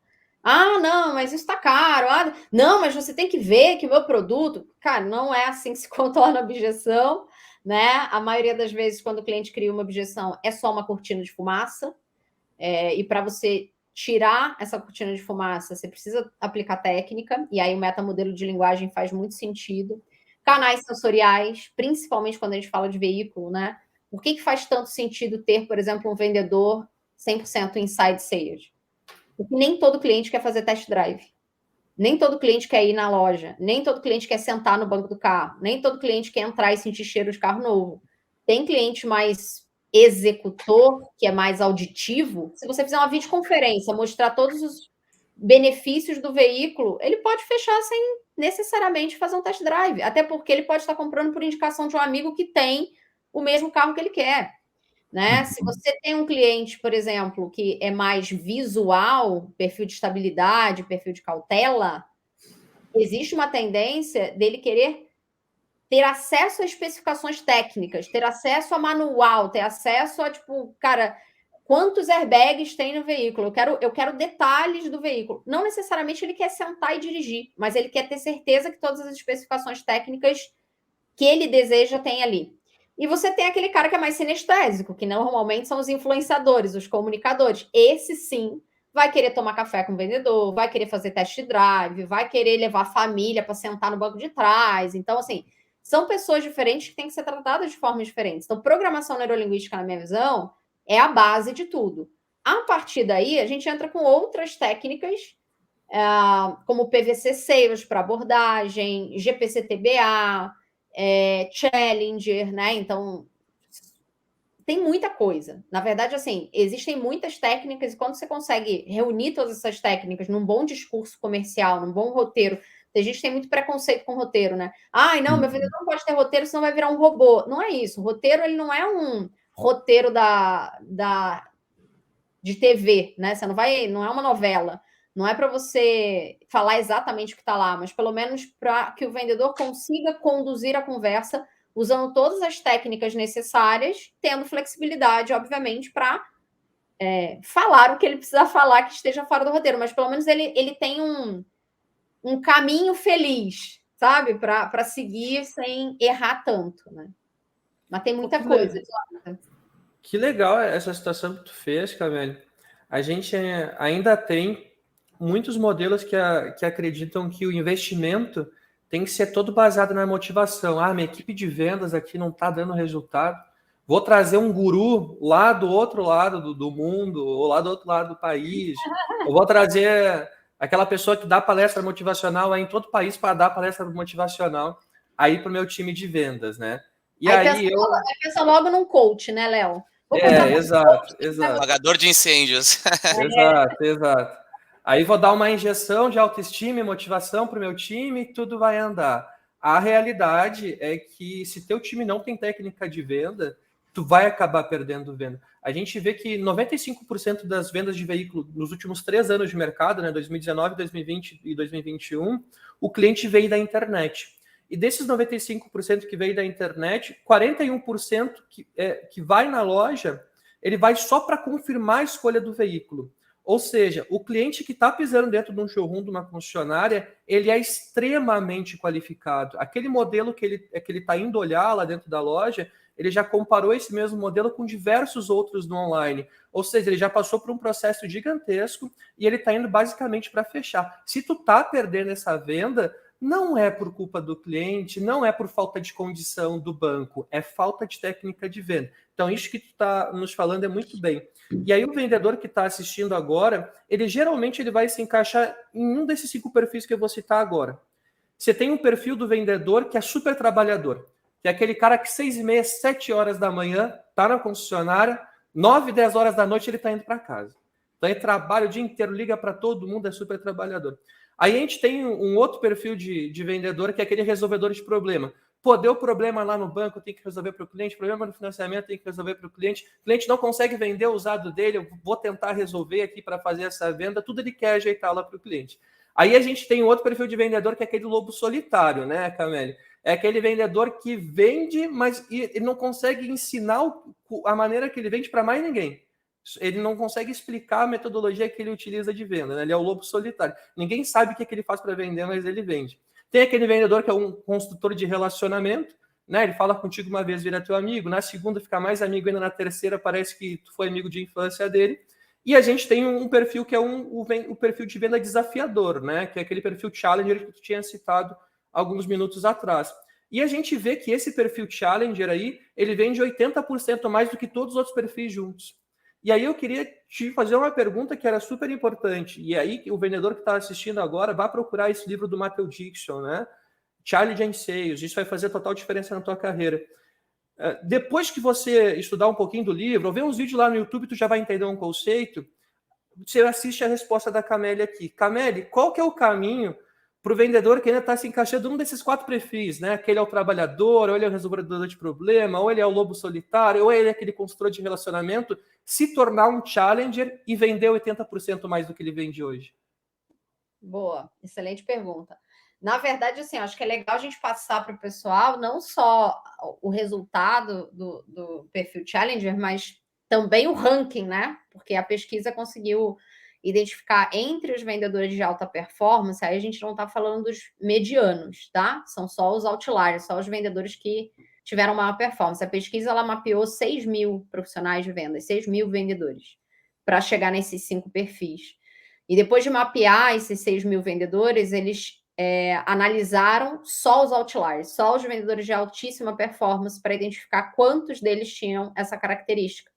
Ah, não, mas isso está caro. Ah, não, mas você tem que ver que o meu produto... Cara, não é assim que se contorna a objeção, né? A maioria das vezes, quando o cliente cria uma objeção, é só uma cortina de fumaça. E para você tirar essa cortina de fumaça, você precisa aplicar técnica, e aí o metamodelo de linguagem faz muito sentido. Canais sensoriais, principalmente quando a gente fala de veículo, né? Por que faz tanto sentido ter, por exemplo, um vendedor 100% inside sales? Porque nem todo cliente quer fazer test drive. Nem todo cliente quer ir na loja. Nem todo cliente quer sentar no banco do carro. Nem todo cliente quer entrar e sentir cheiro de carro novo. Tem cliente mais executor, que é mais auditivo. Se você fizer uma videoconferência, mostrar todos os benefícios do veículo, ele pode fechar sem necessariamente fazer um test drive. Até porque ele pode estar comprando por indicação de um amigo que tem o mesmo carro que ele quer. Né? Se você tem um cliente, por exemplo, que é mais visual, perfil de estabilidade, perfil de cautela, existe uma tendência dele querer ter acesso a especificações técnicas, ter acesso a manual, ter acesso a, tipo, cara, quantos airbags tem no veículo? Eu quero detalhes do veículo. Não necessariamente ele quer sentar e dirigir, mas ele quer ter certeza que todas as especificações técnicas que ele deseja tem ali. E você tem aquele cara que é mais sinestésico, que normalmente são os influenciadores, os comunicadores. Esse, sim, vai querer tomar café com o vendedor, vai querer fazer test drive, vai querer levar a família para sentar no banco de trás. Então, assim, são pessoas diferentes que têm que ser tratadas de formas diferentes. Então, programação neurolinguística, na minha visão, é a base de tudo. A partir daí, a gente entra com outras técnicas, como PVC Sales para abordagem, GPC-TBA, Challenger, né? Então, tem muita coisa. Na verdade, assim, existem muitas técnicas e quando você consegue reunir todas essas técnicas num bom discurso comercial, num bom roteiro, a gente tem muito preconceito com roteiro, né? Ai, não, meu vendedor não pode ter roteiro, senão vai virar um robô. Não é isso. O roteiro, ele não é um roteiro de TV, né? Você não é uma novela. Não é para você falar exatamente o que está lá, mas pelo menos para que o vendedor consiga conduzir a conversa usando todas as técnicas necessárias, tendo flexibilidade, obviamente, para falar o que ele precisa falar que esteja fora do roteiro, mas pelo menos ele tem um caminho feliz, sabe? Para seguir sem errar tanto, né? Mas tem muita coisa. Que legal essa situação que tu fez, Camille. A gente ainda tem muitos modelos que acreditam que o investimento tem que ser todo baseado na motivação. Ah, minha equipe de vendas aqui não está dando resultado. Vou trazer um guru lá do outro lado do mundo, ou lá do outro lado do país. Eu vou trazer aquela pessoa que dá palestra motivacional em todo o país para dar palestra motivacional aí para o meu time de vendas, né? E aí pensa logo num coach, né, Léo? Exato. Apagador de incêndios. Exato. Aí vou dar uma injeção de autoestima e motivação para o meu time e tudo vai andar. A realidade é que se teu time não tem técnica de venda, tu vai acabar perdendo venda. A gente vê que 95% das vendas de veículo nos últimos 3 anos de mercado, né, 2019, 2020 e 2021, o cliente veio da internet. E desses 95% que veio da internet, 41% que vai na loja, ele vai só para confirmar a escolha do veículo. Ou seja, o cliente que está pisando dentro de um showroom, de uma concessionária, ele é extremamente qualificado. Aquele modelo que ele está indo olhar lá dentro da loja, ele já comparou esse mesmo modelo com diversos outros no online. Ou seja, ele já passou por um processo gigantesco e ele está indo basicamente para fechar. Se tu está perdendo essa venda, não é por culpa do cliente, não é por falta de condição do banco, é falta de técnica de venda. Então, isso que tu está nos falando é muito bem. E aí, o vendedor que está assistindo agora, geralmente ele vai se encaixar em um desses 5 perfis que eu vou citar agora. Você tem um perfil do vendedor que é super trabalhador, que é aquele cara que 6h30, 7 horas da manhã, está na concessionária, 9, 10 horas da noite ele está indo para casa. Então, ele trabalha o dia inteiro, liga para todo mundo, é super trabalhador. Aí a gente tem um outro perfil de vendedor, que é aquele resolvedor de problema. Pô, deu problema lá no banco, tem que resolver para o cliente, problema no financiamento, tem que resolver para o cliente não consegue vender o usado dele, eu vou tentar resolver aqui para fazer essa venda, tudo ele quer ajeitar lá para o cliente. Aí a gente tem outro perfil de vendedor, que é aquele lobo solitário, né, Camille? É aquele vendedor que vende, mas ele não consegue ensinar a maneira que ele vende para mais ninguém. Ele não consegue explicar a metodologia que ele utiliza de venda, né? Ele é o lobo solitário. Ninguém sabe o que ele faz para vender, mas ele vende. Tem aquele vendedor que é um construtor de relacionamento, né? Ele fala contigo uma vez, vira teu amigo, na segunda fica mais amigo, ainda na terceira parece que tu foi amigo de infância dele. E a gente tem um perfil que é o perfil de venda desafiador, né? Que é aquele perfil challenger que tu tinha citado alguns minutos atrás. E a gente vê que esse perfil challenger aí, ele vende 80% mais do que todos os outros perfis juntos. E aí eu queria te fazer uma pergunta que era super importante. E aí o vendedor que está assistindo agora vai procurar esse livro do Matthew Dixon, né? Challenge and Sales. Isso vai fazer total diferença na tua carreira. Depois que você estudar um pouquinho do livro, ou ver uns vídeos lá no YouTube, tu já vai entender um conceito. Você assiste a resposta da Camille aqui. Camille, qual que é o caminho para o vendedor que ainda está se encaixando num desses 4 perfis, né? Aquele é o trabalhador, ou ele é o resolvedor de problema, ou ele é o lobo solitário, ou ele é aquele construtor de relacionamento, se tornar um challenger e vender 80% mais do que ele vende hoje? Boa, excelente pergunta. Na verdade, assim, acho que é legal a gente passar para o pessoal não só o resultado do perfil challenger, mas também o ranking, né? Porque a pesquisa conseguiu identificar entre os vendedores de alta performance, aí a gente não está falando dos medianos, tá? São só os outliers, só os vendedores que tiveram maior performance. A pesquisa, ela mapeou 6 mil profissionais de vendas, 6 mil vendedores, para chegar nesses 5 perfis. E depois de mapear esses 6 mil vendedores, eles analisaram só os outliers, só os vendedores de altíssima performance, para identificar quantos deles tinham essa característica.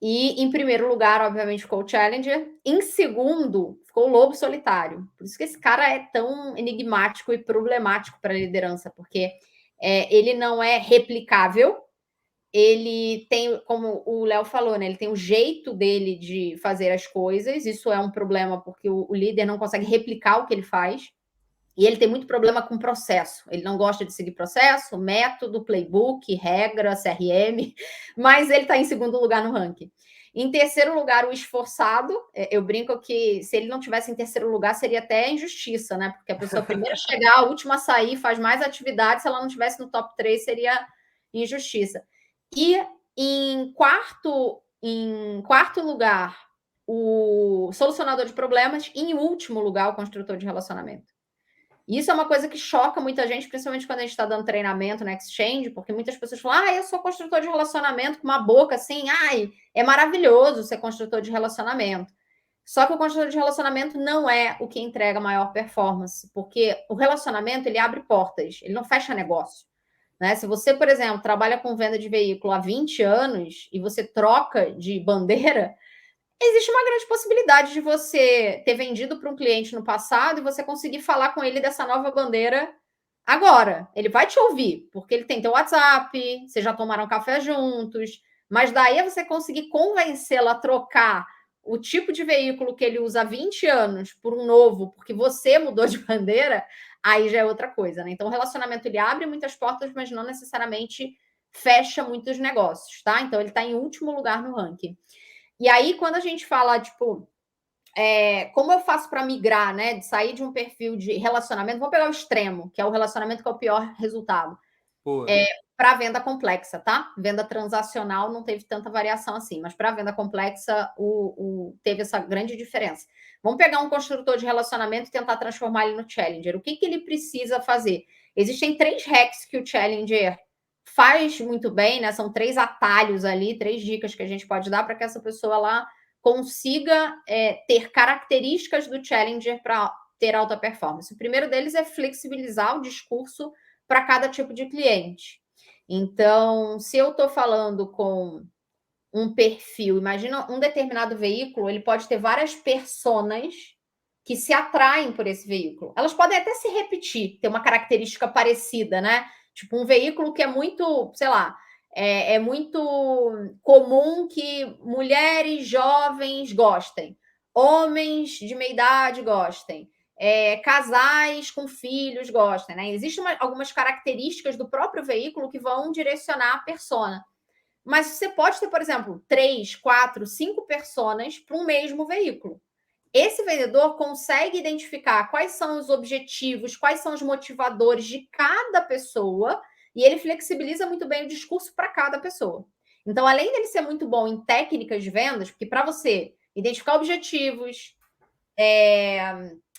E, em primeiro lugar, obviamente, ficou o Challenger. Em segundo, ficou o Lobo Solitário. Por isso que esse cara é tão enigmático e problemático para a liderança, porque ele não é replicável, ele tem, como o Léo falou, né? Ele tem o jeito dele de fazer as coisas, isso é um problema porque o líder não consegue replicar o que ele faz, e ele tem muito problema com processo, ele não gosta de seguir processo, método, playbook, regra, CRM, mas ele está em segundo lugar no ranking. Em terceiro lugar, o esforçado. Eu brinco que se ele não tivesse em terceiro lugar, seria até injustiça, né? Porque a pessoa primeira a chegar, a última a sair, faz mais atividade, se ela não tivesse no top 3, seria injustiça. E em quarto lugar, o solucionador de problemas, e em último lugar, o construtor de relacionamento. Isso é uma coisa que choca muita gente, principalmente quando a gente está dando treinamento na Exchange, porque muitas pessoas falam, eu sou construtor de relacionamento, com uma boca assim, é maravilhoso ser construtor de relacionamento. Só que o construtor de relacionamento não é o que entrega maior performance, porque o relacionamento, ele abre portas, ele não fecha negócio. Né? Se você, por exemplo, trabalha com venda de veículo há 20 anos e você troca de bandeira, existe uma grande possibilidade de você ter vendido para um cliente no passado e você conseguir falar com ele dessa nova bandeira agora. Ele vai te ouvir, porque ele tem teu WhatsApp, vocês já tomaram café juntos, mas daí é você conseguir convencê-lo a trocar o tipo de veículo que ele usa há 20 anos por um novo, porque você mudou de bandeira, aí já é outra coisa, né? Então, o relacionamento, ele abre muitas portas, mas não necessariamente fecha muitos negócios, tá? Então, ele está em último lugar no ranking. E aí, quando a gente fala, tipo, como eu faço para migrar, né? De sair de um perfil de relacionamento, vou pegar o extremo, que é o relacionamento que é o pior resultado. Para venda complexa, tá? Venda transacional não teve tanta variação assim, mas para venda complexa teve essa grande diferença. Vamos pegar um construtor de relacionamento e tentar transformar ele no Challenger. O que ele precisa fazer? Existem 3 hacks que o Challenger faz muito bem, né? São 3 atalhos ali, 3 dicas que a gente pode dar para que essa pessoa lá consiga ter características do Challenger para ter alta performance. O primeiro deles é flexibilizar o discurso para cada tipo de cliente. Então, se eu estou falando com um perfil, imagina um determinado veículo, ele pode ter várias personas que se atraem por esse veículo. Elas podem até se repetir, ter uma característica parecida, né? Tipo, um veículo que é muito, sei lá, é muito comum que mulheres jovens gostem, homens de meia idade gostem, casais com filhos gostem, né? Existem algumas características do próprio veículo que vão direcionar a persona. Mas você pode ter, por exemplo, 3, 4, 5 personas para um mesmo veículo. Esse vendedor consegue identificar quais são os objetivos, quais são os motivadores de cada pessoa, e ele flexibiliza muito bem o discurso para cada pessoa. Então, além dele ser muito bom em técnicas de vendas, porque para você identificar objetivos,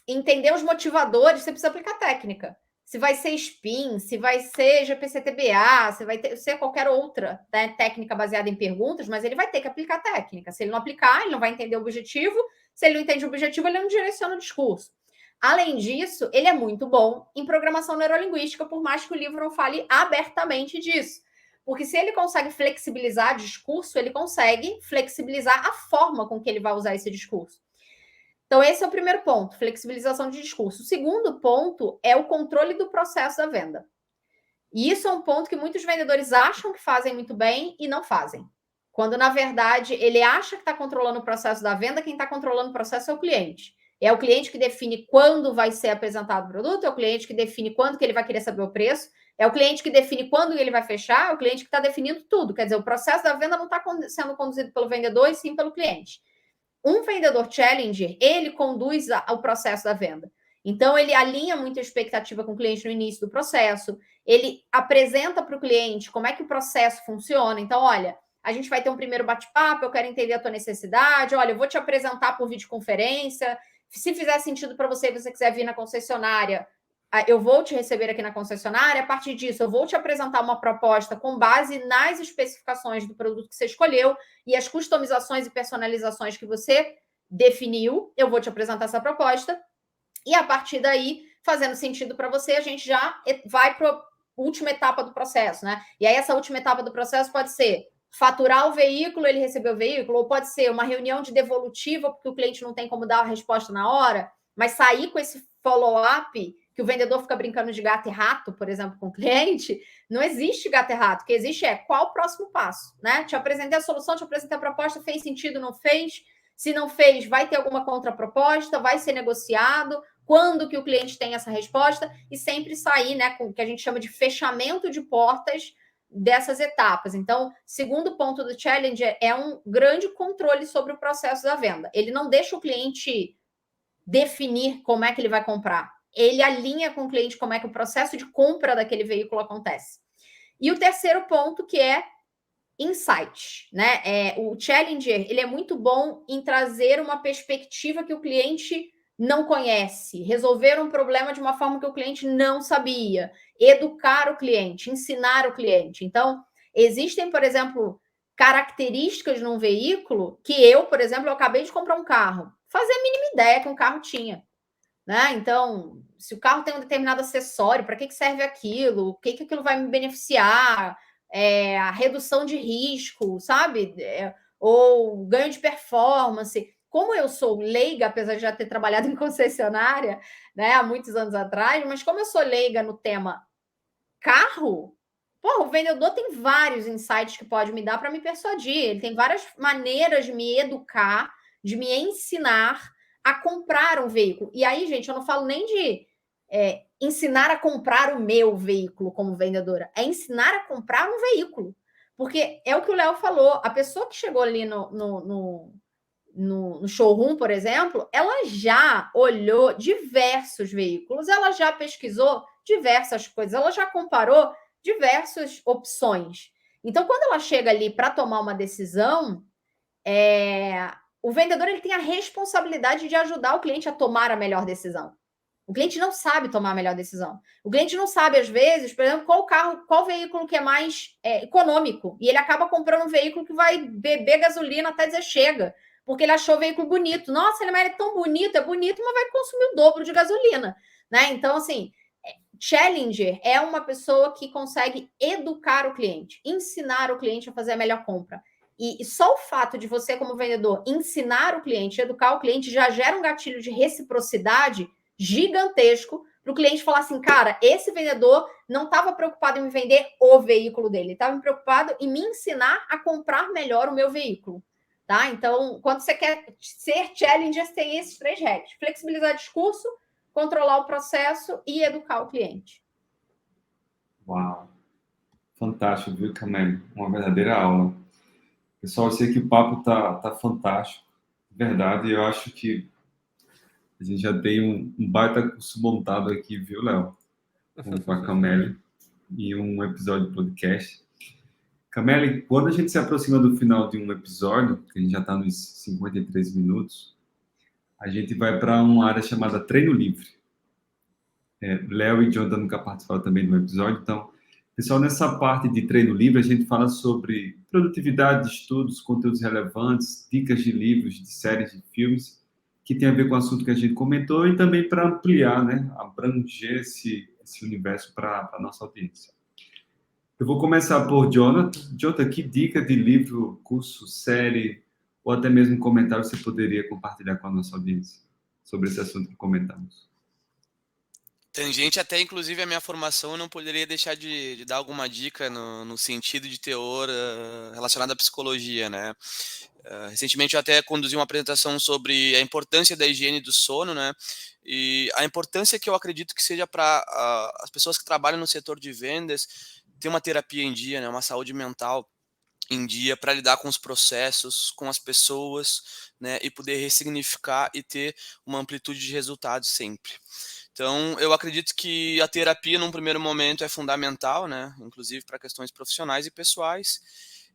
entender os motivadores, você precisa aplicar técnica. Se vai ser SPIN, se vai ser GPC-TBA, se vai ser qualquer outra, né, técnica baseada em perguntas, mas ele vai ter que aplicar técnica. Se ele não aplicar, ele não vai entender o objetivo. Se ele não entende o objetivo, ele não direciona o discurso. Além disso, ele é muito bom em programação neurolinguística, por mais que o livro não fale abertamente disso. Porque se ele consegue flexibilizar discurso, ele consegue flexibilizar a forma com que ele vai usar esse discurso. Então, esse é o primeiro ponto, flexibilização de discurso. O segundo ponto é o controle do processo da venda. E isso é um ponto que muitos vendedores acham que fazem muito bem e não fazem. Quando, na verdade, ele acha que está controlando o processo da venda, quem está controlando o processo é o cliente. É o cliente que define quando vai ser apresentado o produto, é o cliente que define quando que ele vai querer saber o preço, é o cliente que define quando ele vai fechar, é o cliente que está definindo tudo. Quer dizer, o processo da venda não está sendo conduzido pelo vendedor, e sim pelo cliente. Um vendedor challenger, ele conduz o processo da venda. Então, ele alinha muito a expectativa com o cliente no início do processo, ele apresenta para o cliente como é que o processo funciona. Então, olha, a gente vai ter um primeiro bate-papo, eu quero entender a tua necessidade, olha, eu vou te apresentar por videoconferência, se fizer sentido para você e você quiser vir na concessionária, eu vou te receber aqui na concessionária, a partir disso eu vou te apresentar uma proposta com base nas especificações do produto que você escolheu e as customizações e personalizações que você definiu, eu vou te apresentar essa proposta e a partir daí, fazendo sentido para você, a gente já vai para a última etapa do processo, né? E aí essa última etapa do processo pode ser faturar o veículo, ele receber o veículo, ou pode ser uma reunião de devolutiva, porque o cliente não tem como dar a resposta na hora, mas sair com esse follow-up que o vendedor fica brincando de gato e rato, por exemplo, com o cliente. Não existe gato e rato. O que existe é qual o próximo passo, né? Te apresentei a solução, te apresentei a proposta, fez sentido, não fez? Se não fez, vai ter alguma contraproposta, vai ser negociado, quando que o cliente tem essa resposta, e sempre sair, né, com o que a gente chama de fechamento de portas dessas etapas. Então, segundo ponto do Challenger é um grande controle sobre o processo da venda. Ele não deixa o cliente definir como é que ele vai comprar. Ele alinha com o cliente como é que o processo de compra daquele veículo acontece. E o terceiro ponto, que é insight, né? O Challenger, ele é muito bom em trazer uma perspectiva que o cliente não conhece, resolver um problema de uma forma que o cliente não sabia, educar o cliente, ensinar o cliente. Então, existem, por exemplo, características num veículo que eu, por exemplo, eu acabei de comprar um carro, fazia a mínima ideia que um carro tinha, né? Então, se o carro tem um determinado acessório, para que serve aquilo? O que aquilo vai me beneficiar? A redução de risco, sabe? Ou ganho de performance. Como eu sou leiga, apesar de já ter trabalhado em concessionária, né, há muitos anos atrás, mas como eu sou leiga no tema carro, o vendedor tem vários insights que pode me dar para me persuadir. Ele tem várias maneiras de me educar, de me ensinar a comprar um veículo. E aí, gente, eu não falo nem de ensinar a comprar o meu veículo como vendedora, é ensinar a comprar um veículo. Porque é o que o Léo falou, a pessoa que chegou ali no showroom, por exemplo, ela já olhou diversos veículos, ela já pesquisou diversas coisas, ela já comparou diversas opções. Então, quando ela chega ali para tomar uma decisão, o vendedor ele tem a responsabilidade de ajudar o cliente a tomar a melhor decisão. O cliente não sabe tomar a melhor decisão. O cliente não sabe, às vezes, por exemplo, qual veículo que é mais econômico. E ele acaba comprando um veículo que vai beber gasolina até dizer chega, porque ele achou o veículo bonito. Nossa, ele é tão bonito, mas vai consumir o dobro de gasolina, né? Então, assim, Challenger é uma pessoa que consegue educar o cliente, ensinar o cliente a fazer a melhor compra. E só o fato de você, como vendedor, ensinar o cliente, educar o cliente, já gera um gatilho de reciprocidade gigantesco para o cliente falar assim, cara, esse vendedor não estava preocupado em me vender o veículo dele, estava preocupado em me ensinar a comprar melhor o meu veículo, tá? Então, quando você quer ser Challenger, você tem esses 3 hacks: flexibilizar discurso, controlar o processo e educar o cliente. Uau! Fantástico, viu, Camille? Uma verdadeira aula. Pessoal, eu sei que o papo tá fantástico, verdade, eu acho que a gente já tem um baita curso montado aqui, viu, Léo? Com a Camille, e um episódio de podcast. Camille, quando a gente se aproxima do final de um episódio, que a gente já está nos 53 minutos, a gente vai para uma área chamada treino livre. Léo e Jonathan nunca participaram também do episódio, então, pessoal, nessa parte de treino livre, a gente fala sobre produtividade de estudos, conteúdos relevantes, dicas de livros, de séries, de filmes, que tem a ver com o assunto que a gente comentou, e também para ampliar, né, abranger esse universo para a nossa audiência. Eu vou começar por Jonathan. Jonathan, que dica de livro, curso, série, ou até mesmo comentário você poderia compartilhar com a nossa audiência sobre esse assunto que comentamos? Tangente até, inclusive, a minha formação, eu não poderia deixar de dar alguma dica no sentido de teor relacionado à psicologia, né? Recentemente eu até conduzi uma apresentação sobre a importância da higiene do sono, né? E a importância que eu acredito que seja para as pessoas que trabalham no setor de vendas ter uma terapia em dia, né? Uma saúde mental em dia para lidar com os processos, com as pessoas, né? E poder ressignificar e ter uma amplitude de resultados sempre. Então, eu acredito que a terapia, num primeiro momento, é fundamental, né? Inclusive para questões profissionais e pessoais.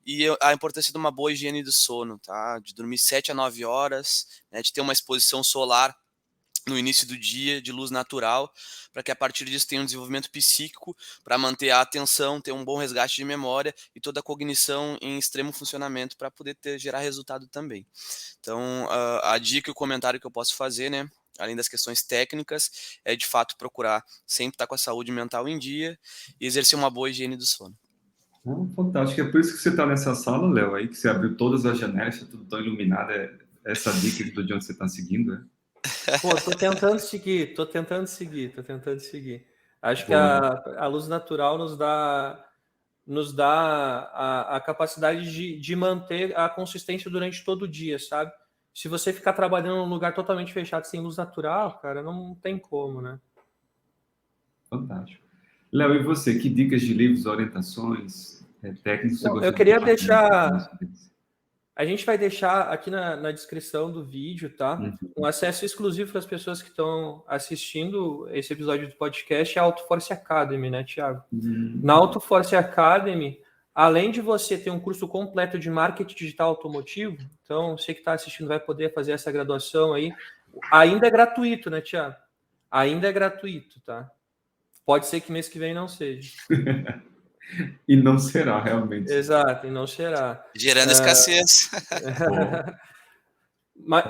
E a importância de uma boa higiene do sono, tá? De dormir 7 a 9 horas, né? De ter uma exposição solar no início do dia, de luz natural, para que a partir disso tenha um desenvolvimento psíquico, para manter a atenção, ter um bom resgate de memória e toda a cognição em extremo funcionamento para poder gerar resultado também. Então, a dica e o comentário que eu posso fazer, né? Além das questões técnicas, é de fato procurar sempre estar com a saúde mental em dia e exercer uma boa higiene do sono. Fantástico, é por isso que você está nessa sala, Léo, aí que você abriu todas as janelas, está tudo tão iluminado, essa dica de onde você está seguindo, né? Pô, tô tentando seguir. Acho que Boa. a luz natural nos dá a capacidade de manter a consistência durante todo o dia, sabe? Se você ficar trabalhando num lugar totalmente fechado sem luz natural, cara, não tem como, né? Fantástico. Léo, e você? Que dicas de livros, orientações, técnicas você Bom, eu gostaria de queria compartilhar aqui com deixar. nossa audiência? A gente vai deixar aqui na descrição do vídeo, tá? Um Uhum. acesso exclusivo para as pessoas que estão assistindo esse episódio do podcast é a AutoForce Academy, né, Thiago? Na AutoForce Academy, além de você ter um curso completo de marketing digital automotivo, então você que está assistindo vai poder fazer essa graduação aí. Ainda é gratuito, né, Thiago? Ainda é gratuito, tá? Pode ser que mês que vem não seja. E não será realmente. Exato, e não será. Gerando escassez.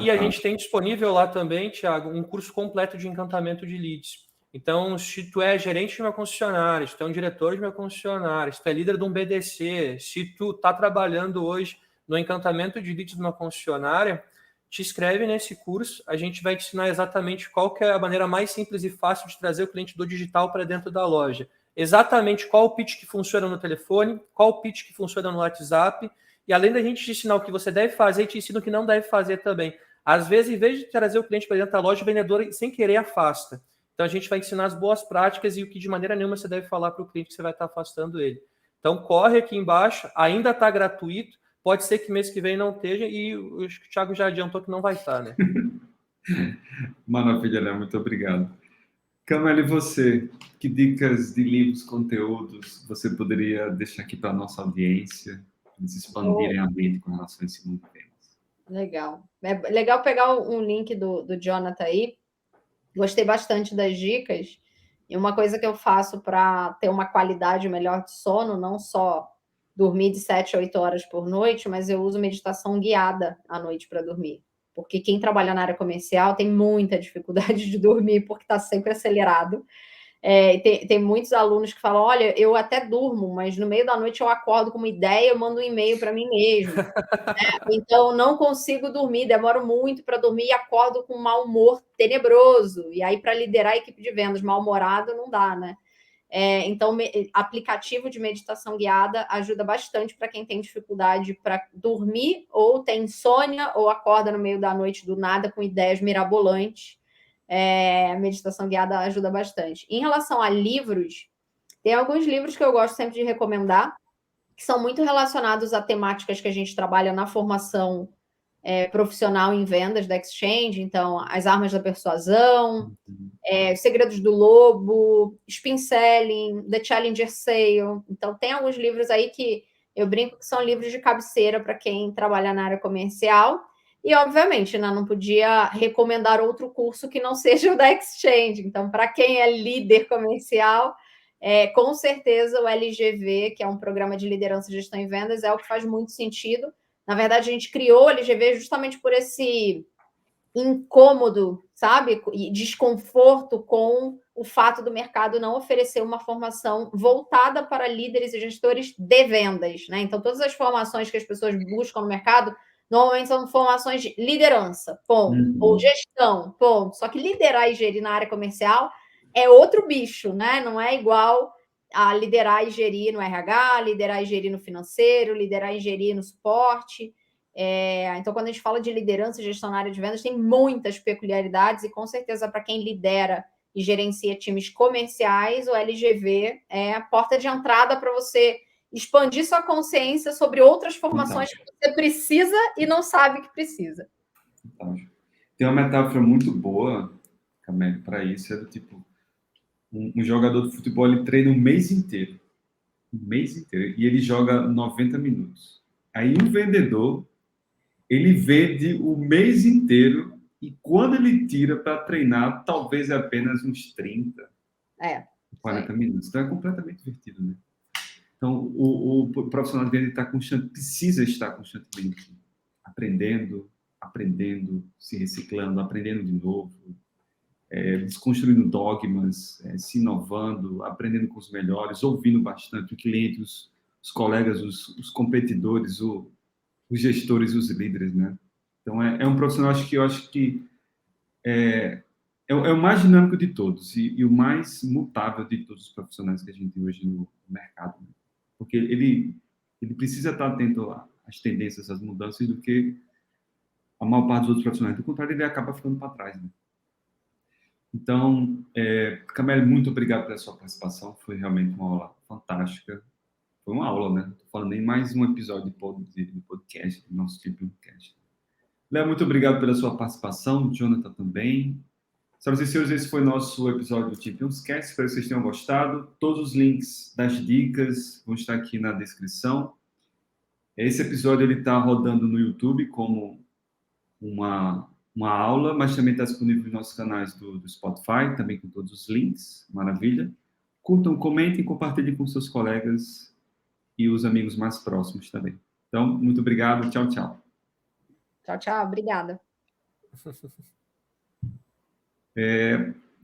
E a gente tem disponível lá também, Thiago, um curso completo de encantamento de leads. Então, se tu é gerente de uma concessionária, se tu é um diretor de uma concessionária, se tu é líder de um BDC, se tu está trabalhando hoje no encantamento de leads de uma concessionária, te inscreve nesse curso. A gente vai te ensinar exatamente qual que é a maneira mais simples e fácil de trazer o cliente do digital para dentro da loja. Exatamente qual o pitch que funciona no telefone, qual o pitch que funciona no WhatsApp, e além da gente te ensinar o que você deve fazer, te ensina o que não deve fazer também. Às vezes, em vez de trazer o cliente para dentro da loja, o vendedor, sem querer, afasta. Então, a gente vai ensinar as boas práticas e o que de maneira nenhuma você deve falar para o cliente que você vai estar afastando ele. Então, corre aqui embaixo, ainda está gratuito, pode ser que mês que vem não esteja, e o Thiago já adiantou que não vai estar, né? Maravilha, Léo, muito obrigado. Camila, e você? Que dicas de livros, conteúdos você poderia deixar aqui para a nossa audiência, para eles expandirem a mente com relação a esse mundo de temas? Legal. É legal pegar um link do Jonathan aí. Gostei bastante das dicas. E uma coisa que eu faço para ter uma qualidade melhor de sono, não só dormir de 7 a 8 horas por noite, mas eu uso meditação guiada à noite para dormir. Porque quem trabalha na área comercial tem muita dificuldade de dormir, porque está sempre acelerado. Tem muitos alunos que falam, olha, eu até durmo, mas no meio da noite eu acordo com uma ideia, eu mando um e-mail para mim mesmo. Então, não consigo dormir, demoro muito para dormir e acordo com um mau humor tenebroso. E aí, para liderar a equipe de vendas mal-humorado, não dá, né? Então, aplicativo de meditação guiada ajuda bastante para quem tem dificuldade para dormir, ou tem insônia, ou acorda no meio da noite do nada com ideias mirabolantes. A meditação guiada ajuda bastante. Em relação a livros, tem alguns livros que eu gosto sempre de recomendar, que são muito relacionados a temáticas que a gente trabalha na formação profissional em vendas da Exchange. Então, As Armas da Persuasão, Os Segredos do Lobo, Spin Selling, The Challenger Sale. Então, tem alguns livros aí que eu brinco que são livros de cabeceira para quem trabalha na área comercial. E, obviamente, né, não podia recomendar outro curso que não seja o da Exchange. Então, para quem é líder comercial, com certeza o LGV, que é um programa de liderança, gestão e vendas, é o que faz muito sentido. Na verdade, a gente criou o LGV justamente por esse incômodo, sabe? E desconforto com o fato do mercado não oferecer uma formação voltada para líderes e gestores de vendas, né? Então, todas as formações que as pessoas buscam no mercado normalmente são formações de liderança, ponto. Ou gestão, ponto. Só que liderar e gerir na área comercial é outro bicho, né? Não é igual a liderar e gerir no RH, liderar e gerir no financeiro, liderar e gerir no suporte. Então, quando a gente fala de liderança e gestão na área de vendas, tem muitas peculiaridades e, com certeza, para quem lidera e gerencia times comerciais, o LGV é a porta de entrada para você expandir sua consciência sobre outras formações que você precisa e não sabe que precisa. Tem uma metáfora muito boa, Camille, para isso, é do tipo, um jogador de futebol, ele treina um mês inteiro, e ele joga 90 minutos. Aí um vendedor, ele vende o mês inteiro e quando ele tira para treinar, talvez apenas uns 30, 40 minutos. Então é completamente invertido, né? Então o profissional de venda precisa estar constantemente aprendendo, se reciclando, aprendendo de novo, desconstruindo dogmas, se inovando, aprendendo com os melhores, ouvindo bastante o cliente, os colegas, os competidores, os gestores, os líderes, né? Então, é um profissional que eu acho que é o mais dinâmico de todos e o mais mutável de todos os profissionais que a gente tem hoje no mercado. Né? Porque ele precisa estar atento às tendências, às mudanças, do que a maior parte dos outros profissionais. Do contrário, ele acaba ficando para trás. Né? Então, Camille, muito obrigado pela sua participação. Foi realmente uma aula fantástica. Foi uma aula, né? Estou falando em mais um episódio de podcast, do nosso Championcast. Léo, muito obrigado pela sua participação. Jonathan também. Senhoras e senhores, esse foi nosso episódio do Championcast. Espero que vocês tenham gostado. Todos os links das dicas vão estar aqui na descrição. Esse episódio está rodando no YouTube como uma aula, mas também está disponível nos nossos canais do Spotify, também com todos os links. Maravilha. Curtam, comentem, compartilhem com seus colegas e os amigos mais próximos também. Então, muito obrigado. Tchau, tchau. Tchau, tchau. Obrigada.